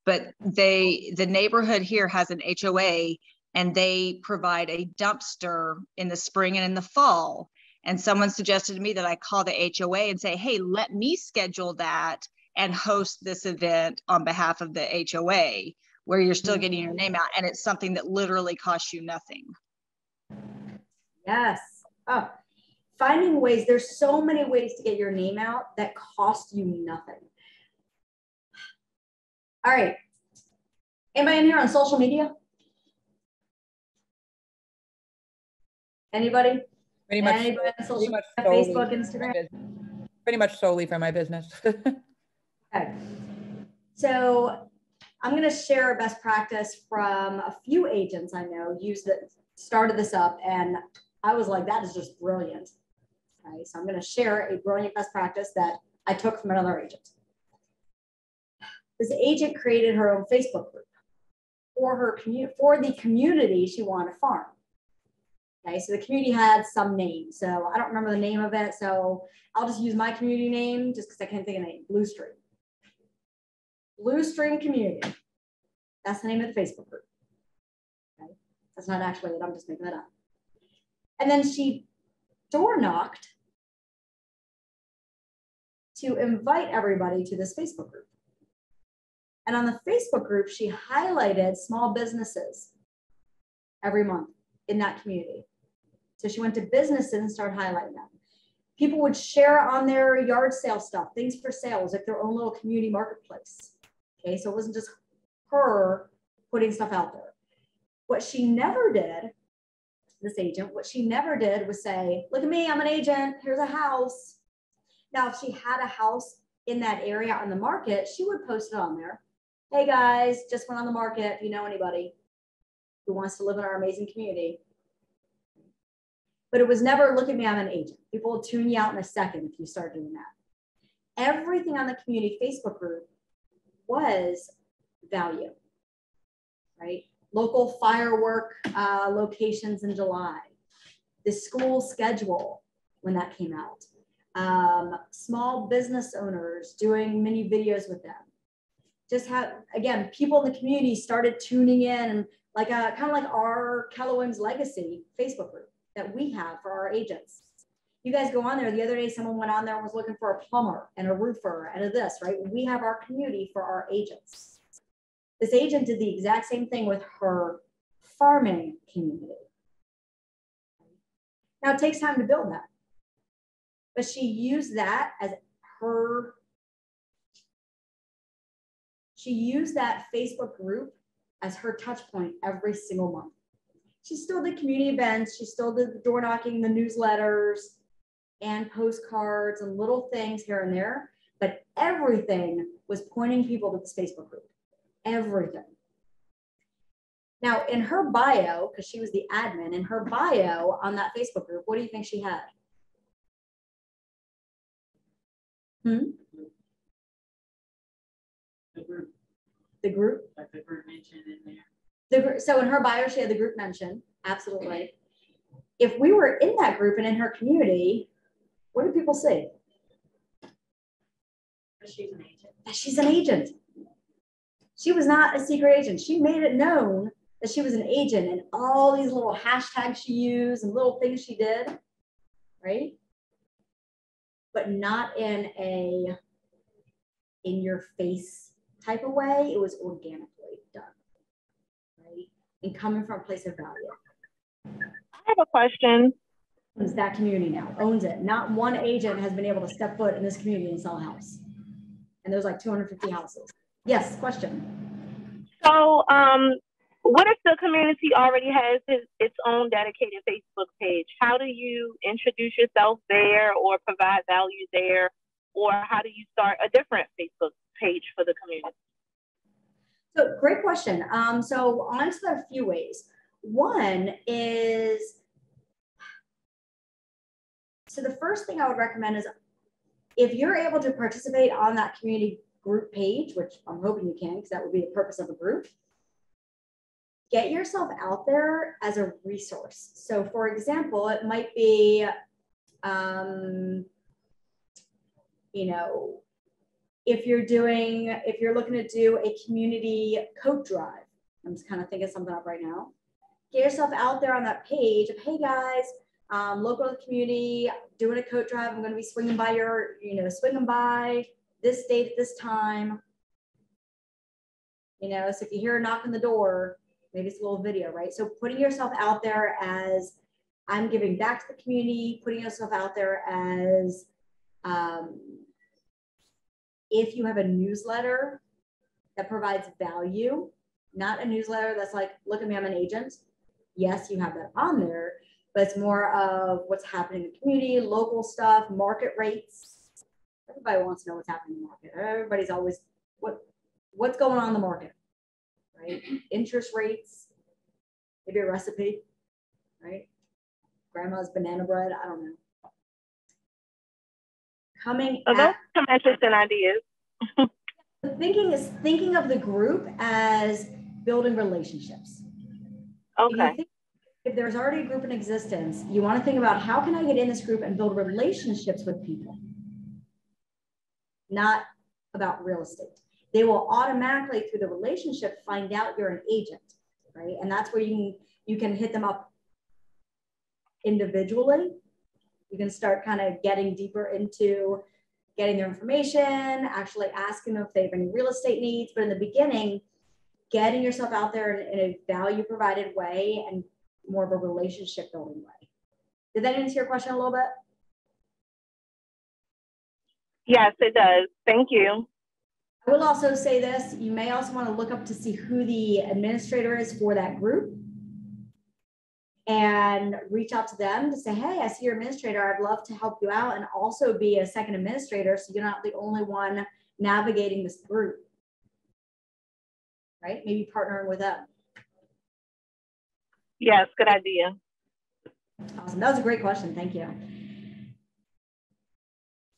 But the neighborhood here has an HOA, and they provide a dumpster in the spring and in the fall. And someone suggested to me that I call the HOA and say, hey, let me schedule that and host this event on behalf of the HOA, where you're still getting your name out. And it's something that literally costs you nothing. Yes. Oh, finding ways. There's so many ways to get your name out that cost you nothing. All right. Anybody in here on social media? Anybody? Pretty much, Anybody on social media? solely Facebook, Instagram? pretty much solely for my business. Okay. So I'm going to share a best practice from a few agents I know started this up, and I was like, that is just brilliant. Okay, so I'm going to share a brilliant best practice that I took from another agent. This agent created her own Facebook group for the community she wanted to farm. Okay, so the community had some name. So I don't remember the name of it. So I'll just use my community name just because I can't think of the name. Blue Stream. Blue Stream Community. That's the name of the Facebook group. Okay, that's not actually it. I'm just making that up. And then she door knocked to invite everybody to this Facebook group. And on the Facebook group, she highlighted small businesses every month in that community. So she went to businesses and started highlighting them. People would share on their yard sale stuff, things for sales, like their own little community marketplace. Okay, so it wasn't just her putting stuff out there. What she never did, this agent, what she never did was say, look at me, I'm an agent, here's a house. Now, if she had a house in that area on the market, she would post it on there. Hey guys, just went on the market. If you know anybody who wants to live in our amazing community. But it was never, look at me, I'm an agent. People will tune you out in a second if you start doing that. Everything on the community Facebook group was value, right? Local firework locations in July, the school schedule when that came out, small business owners doing mini videos with them. Just have, again, people in the community started tuning in, and like kind of like our Kellowin's Legacy Facebook group that we have for our agents. You guys go on there. The other day, someone went on there and was looking for a plumber and a roofer and a this, right? We have our community for our agents. This agent did the exact same thing with her farming community. Now, it takes time to build that. But she used that as her, she used that Facebook group as her touch point every single month. She still did community events. She still did the door knocking, the newsletters, and postcards and little things here and there. But everything was pointing people to this Facebook group. Everything. Now, in her bio, because she was the admin, in her bio on that Facebook group, what do you think she had? The group. The group? Like the group mentioned in there. So in her bio, she had the group mentioned. Absolutely. If we were in that group and in her community, what do people say? She's an agent. That she's an agent. She was not a secret agent. She made it known that she was an agent, and all these little hashtags she used and little things she did, right? but not in a in your face type of way. It was organically done, right? And coming from a place of value. I have a question. Owns that community now, owns it. Not one agent has been able to step foot in this community and sell a house. And there's like 250 houses. Yes, question. So, what if the community already has its own dedicated Facebook page? How do you introduce yourself there or provide value there? Or how do you start a different Facebook page for the community? So great question. So I'll answer that a few ways. One is, so the first thing I would recommend is if you're able to participate on that community group page, which I'm hoping you can, because that would be the purpose of a group, get yourself out there as a resource. So for example, it might be, you know, if you're looking to do a community coat drive, I'm just kind of thinking something up right now. Get yourself out there on that page of, hey guys, local to the community, doing a coat drive. I'm going to be swinging by swinging by this date at this time. You know, so if you hear a knock on the door, maybe it's a little video, right? So putting yourself out there as I'm giving back to the community, putting yourself out there as, if you have a newsletter that provides value, not a newsletter that's like, look at me, I'm an agent. Yes, you have that on there, but it's more of what's happening in the community, local stuff, market rates. Everybody wants to know what's happening in the market. Everybody's always, what's going on in the market, right? Interest rates, maybe a recipe, right? Grandma's banana bread, I don't know. Those some interesting ideas. Thinking of the group as building relationships. Okay. If there's already a group in existence, you want to think about how can I get in this group and build relationships with people, not about real estate. They will automatically, through the relationship, find out you're an agent, right? And that's where you can hit them up individually. You can start kind of getting deeper into getting their information, actually asking them if they have any real estate needs. But in the beginning, getting yourself out there in a value provided way and more of a relationship building way. Did that answer your question a little bit? Yes, it does. Thank you. I will also say this, you may also want to look up to see who the administrator is for that group and reach out to them to say, hey, I see you're administrator. I'd love to help you out and also be a second administrator so you're not the only one navigating this group, right? Maybe partnering with them. Yes, good idea. Awesome. That was a great question. Thank you.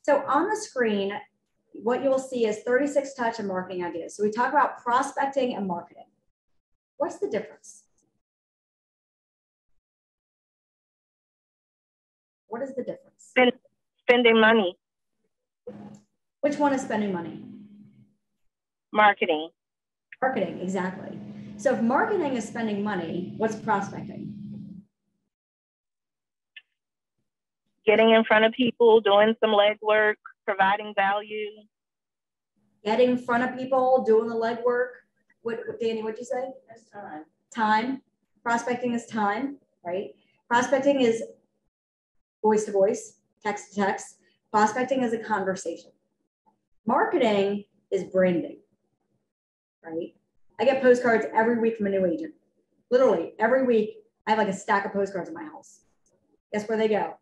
So on the screen, what you'll see is 36 touch and marketing ideas. So we talk about prospecting and marketing. What's the difference? What is the difference? Spending money. Which one is spending money? Marketing. Marketing, exactly. So if marketing is spending money, what's prospecting? Getting in front of people, doing some legwork, providing value. Getting in front of people, doing the legwork. Danny, what'd you say? That's time. Time. Prospecting is time, right? Prospecting is voice to voice, text to text. Prospecting is a conversation. Marketing is branding, right? I get postcards every week from a new agent. Literally every week, I have like a stack of postcards in my house. Guess where they go?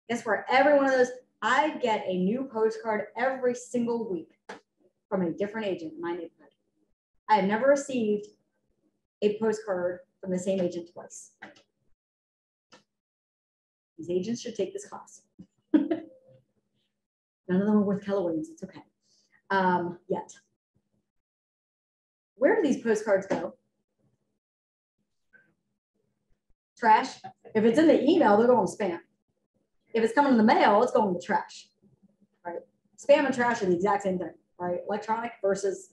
Guess where every one of those, I get a new postcard every single week from a different agent in my neighborhood. I have never received a postcard from the same agent twice. These agents should take this class. None of them are worth Keller Williams. It's okay. Yet. Where do these postcards go? Trash. If it's in the email, they're going to spam. If it's coming in the mail, it's going to trash. Right? Spam and trash are the exact same thing, right? Electronic versus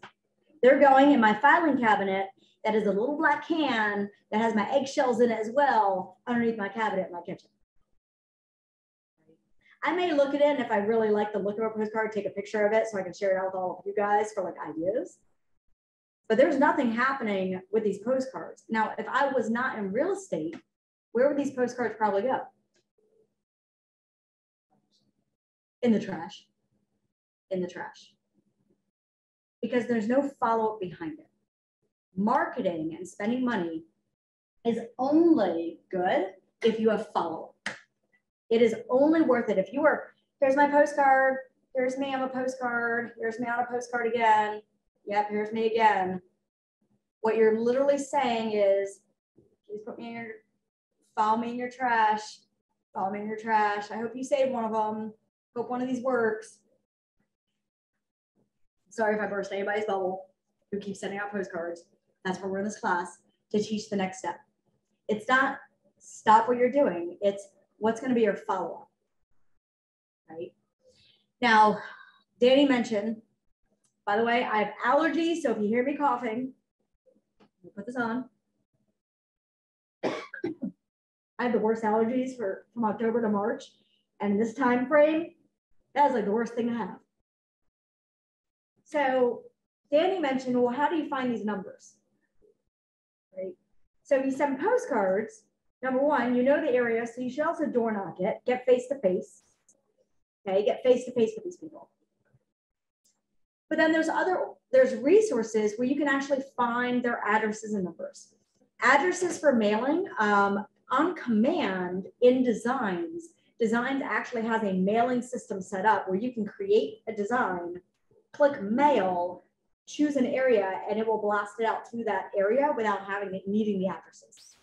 they're going in my filing cabinet that is a little black can that has my eggshells in it as well underneath my cabinet in my kitchen. I may look at it, and if I really like the look of a postcard, take a picture of it so I can share it out with all of you guys for like ideas. But there's nothing happening with these postcards. Now, if I was not in real estate, where would these postcards probably go? In the trash. In the trash. Because there's no follow-up behind it. Marketing and spending money is only good if you have follow-up. It is only worth it if you are, here's my postcard, here's me on a postcard, here's me on a postcard again, yep, here's me again. What you're literally saying is, please put me in your, follow me in your trash, follow me in your trash. I hope you save one of them. Hope one of these works. Sorry if I burst anybody's bubble who keeps sending out postcards. That's why we're in this class, to teach the next step. It's not stop what you're doing. It's what's going to be your follow-up, right? Now, Danny mentioned, by the way, I have allergies, so if you hear me coughing, I'll put this on. I have the worst allergies from October to March, and this time frame, that is like the worst thing to have. So Danny mentioned, well, how do you find these numbers, right? So if you send postcards, number one, you know the area, so you should also door knock it, get face-to-face, okay? Get face-to-face with these people. But then there's resources where you can actually find their addresses and numbers. Addresses for mailing, on command in Designs actually has a mailing system set up where you can create a design, click mail, choose an area, and it will blast it out to that area without needing the addresses.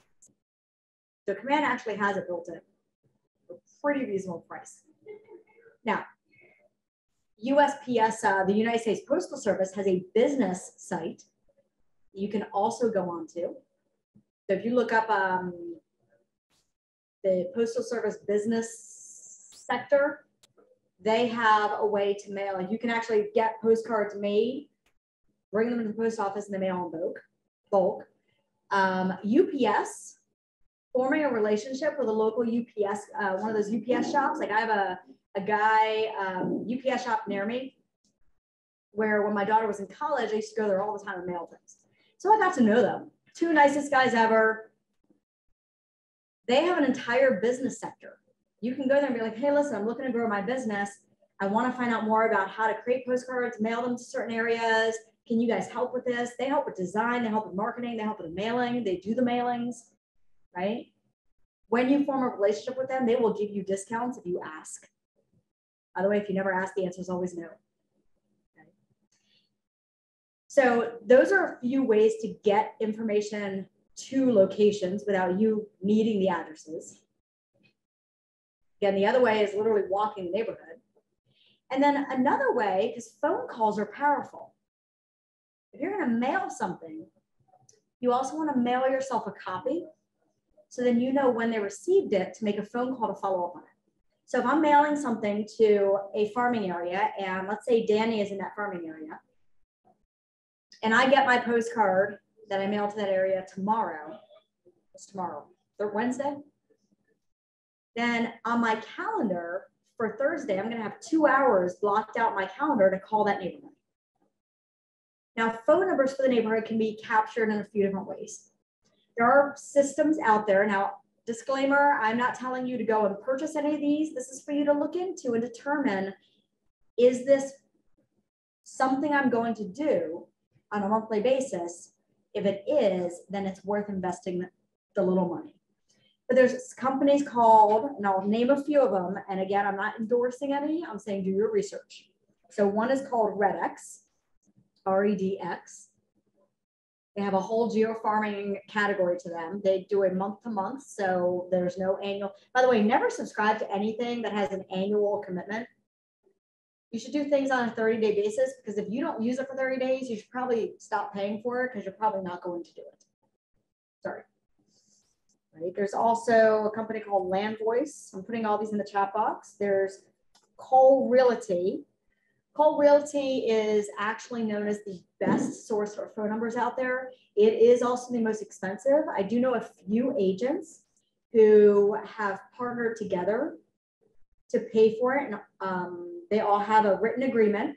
So command actually has it built in, a pretty reasonable price. Now, USPS, the United States Postal Service, has a business site you can also go on to. So if you look up the Postal Service business sector, they have a way to mail. You can actually get postcards made, bring them to the post office, and they mail in bulk. UPS, forming a relationship with a local UPS, one of those UPS shops. Like I have a guy, UPS shop near me, where when my daughter was in college, I used to go there all the time and mail things. So I got to know them. Two nicest guys ever. They have an entire business sector. You can go there and be like, hey, listen, I'm looking to grow my business. I want to find out more about how to create postcards, mail them to certain areas. Can you guys help with this? They help with design, they help with marketing, they help with the mailing, they do the mailings, right? When you form a relationship with them, they will give you discounts if you ask. By the way, if you never ask, the answer is always no. Okay. So those are a few ways to get information to locations without you needing the addresses. Again, the other way is literally walking the neighborhood. And then another way, because phone calls are powerful. If you're going to mail something, you also want to mail yourself a copy. So then you know when they received it to make a phone call to follow up on it. So if I'm mailing something to a farming area, and let's say Danny is in that farming area, and I get my postcard that I mail to that area tomorrow, it's tomorrow, Wednesday, then on my calendar for Thursday, I'm going to have 2 hours blocked out my calendar to call that neighborhood. Now, phone numbers for the neighborhood can be captured in a few different ways. There are systems out there. Now, disclaimer, I'm not telling you to go and purchase any of these. This is for you to look into and determine, is this something I'm going to do on a monthly basis? If it is, then it's worth investing the little money. But there's companies called, and I'll name a few of them. And again, I'm not endorsing any. I'm saying do your research. So one is called REDX, REDX. They have a whole geofarming category to them. They do a month to month, so there's no annual. By the way, never subscribe to anything that has an annual commitment. You should do things on a 30-day basis, because if you don't use it for 30 days, you should probably stop paying for it, because you're probably not going to do it. Sorry. Right. There's also a company called Land Voice. I'm putting all these in the chat box. There's Cole Realty. Cole Realty is actually known as the best source for phone numbers out there. It is also the most expensive. I do know a few agents who have partnered together to pay for it. And they all have a written agreement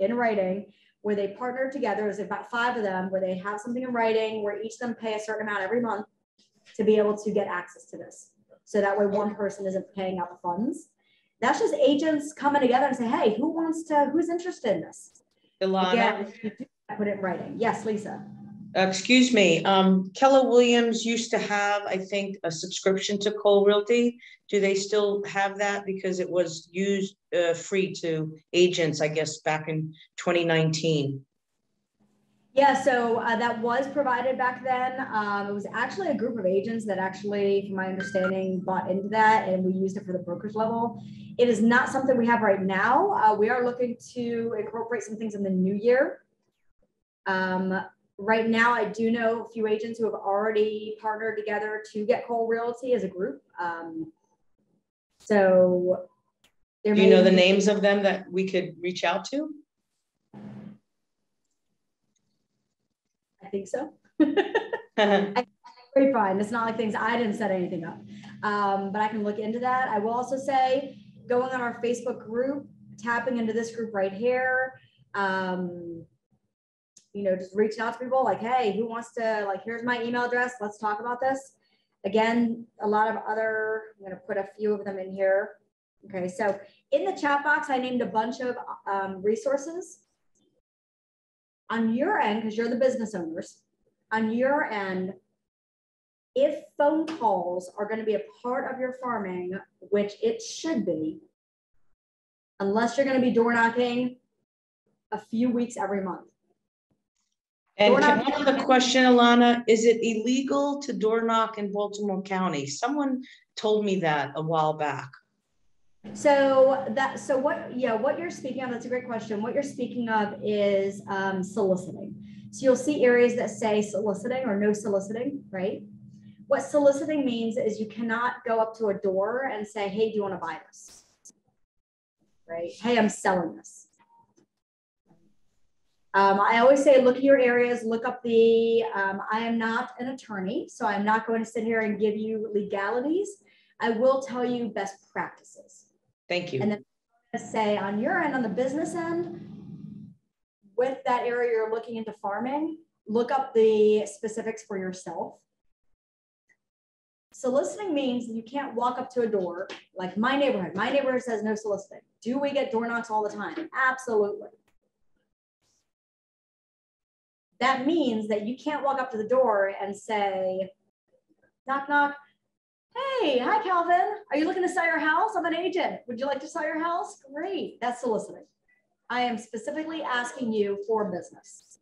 in writing where they partner together. There's about 5 of them where they have something in writing where each of them pay a certain amount every month to be able to get access to this. So that way one person isn't paying out the funds. That's just agents coming together and say, hey, who's interested in this? Ilana. Again, you do put it in writing. Yes, Lisa. Excuse me, Keller Williams used to have, I think, a subscription to Cole Realty. Do they still have that? Because it was used free to agents, I guess, back in 2019. Yeah, so that was provided back then. It was actually a group of agents that actually, from my understanding, bought into that, and we used it for the brokerage level. It is not something we have right now. We are looking to incorporate some things in the new year. Right now, I do know a few agents who have already partnered together to get Cole Realty as a group. So do you know the names of them that we could reach out to? I think so. Very fine. It's not like things, I didn't set anything up, but I can look into that. I will also say going on our Facebook group, tapping into this group right here, you know, just reaching out to people like, hey, who wants to, like, here's my email address. Let's talk about this. Again, a lot of other, I'm going to put a few of them in here. Okay. So in the chat box, I named a bunch of resources. On your end, because you're the business owners, on your end, if phone calls are going to be a part of your farming, which it should be, unless you're going to be door knocking a few weeks every month. And one other question, Ilana, is it illegal to door knock in Baltimore County? Someone told me that a while back. So what you're speaking of, that's a great question. What you're speaking of is soliciting. So you'll see areas that say soliciting or no soliciting, right? What soliciting means is you cannot go up to a door and say, hey, do you want to buy this? Right? Hey, I'm selling this. I always say, look at your areas, look up the, I am not an attorney, so I'm not going to sit here and give you legalities. I will tell you best practices. Thank you. And then say on your end, on the business end, with that area you're looking into farming, look up the specifics for yourself. Soliciting means you can't walk up to a door like my neighborhood says no soliciting. Do we get door knocks all the time? Absolutely. That means that you can't walk up to the door and say, knock, knock. Hey, hi, Calvin. Are you looking to sell your house? I'm an agent. Would you like to sell your house? Great. That's soliciting. I am specifically asking you for business.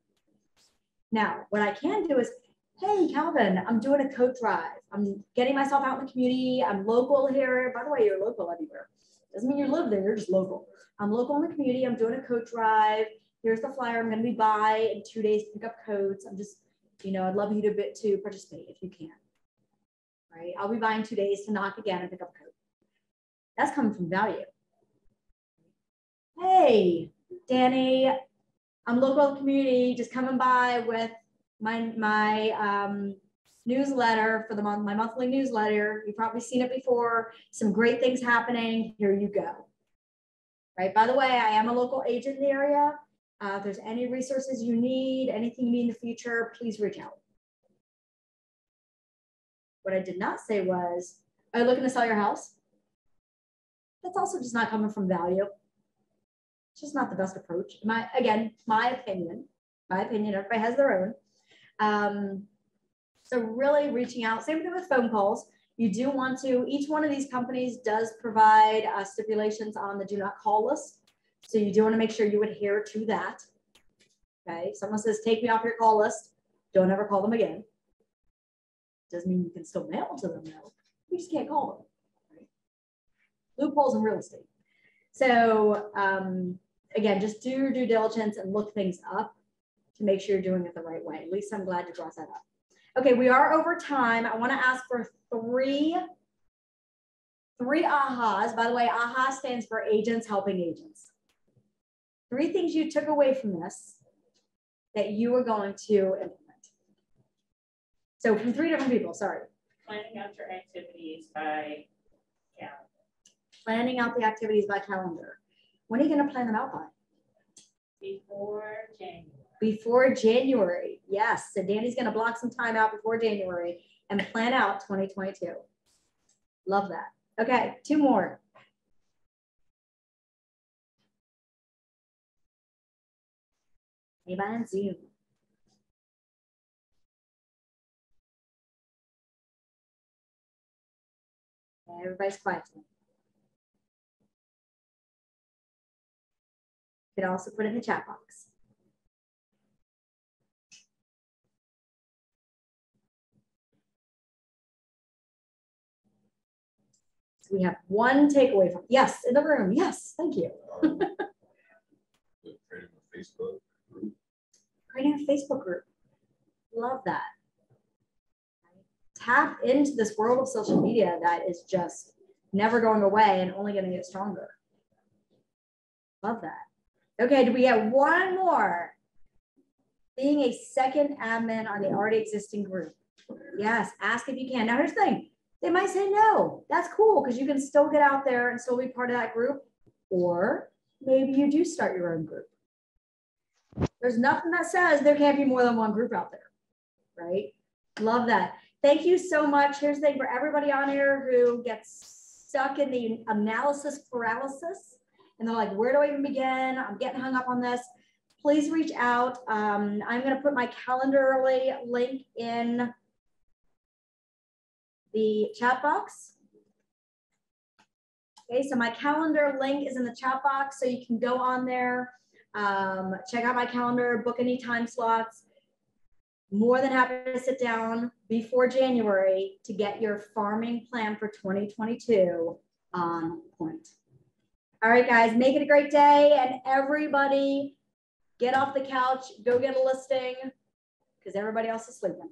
Now, what I can do is, hey, Calvin, I'm doing a coat drive. I'm getting myself out in the community. I'm local here. By the way, you're local everywhere. Doesn't mean you live there. You're just local. I'm local in the community. I'm doing a coat drive. Here's the flyer. I'm going to be by in 2 days to pick up coats. I'm just, you know, I'd love you to participate if you can. Right? I'll be by in 2 days to knock again and pick up a coat. That's coming from value. Hey, Danny, I'm local in the community, just coming by with my newsletter for the month, my monthly newsletter. You've probably seen it before. Some great things happening. Here you go. Right? By the way, I am a local agent in the area. If there's any resources you need, anything you need in the future, please reach out. What I did not say was, are you looking to sell your house? That's also just not coming from value. It's just not the best approach. My opinion, everybody has their own. So really reaching out, same thing with phone calls. You do want to, each one of these companies does provide stipulations on the do not call list. So you do want to make sure you adhere to that. Okay, if someone says, take me off your call list, don't ever call them again. Doesn't mean you can still mail to them though. You just can't call them. Right? Loopholes in real estate. So again, just do your due diligence and look things up to make sure you're doing it the right way. Lisa, I'm glad you brought that up. Okay, we are over time. I want to ask for three AHAs. By the way, AHA stands for agents helping agents. 3 things you took away from this that you are going to implement. So from 3 different people, sorry. Planning out your activities by calendar. planning out the activities by calendar. When are you going to plan them out by? Before January. Before January. Yes. So Danny's going to block some time out before January and plan out 2022. Love that. Okay, 2 more. Anybody on Zoom? Everybody's quiet. You can also put it in the chat box. So we have one takeaway from, yes, in the room. Yes, thank you. Creating a Facebook group. Creating a Facebook group. Love that. Tap into this world of social media that is just never going away and only going to get stronger. Love that. Okay, do we have one more? Being a second admin on the already existing group. Yes, ask if you can. Now here's the thing. They might say no. That's cool because you can still get out there and still be part of that group. Or maybe you do start your own group. There's nothing that says there can't be more than one group out there, right? Love that. Thank you so much. Here's the thing for everybody on here who gets stuck in the analysis paralysis and they're like, where do I even begin? I'm getting hung up on this. Please reach out. I'm going to put my Calendly link in the chat box. Okay, so my calendar link is in the chat box, so you can go on there, check out my calendar, book any time slots. More than happy to sit down before January to get your farming plan for 2022 on point. All right, guys, make it a great day, and everybody get off the couch, go get a listing, because everybody else is sleeping.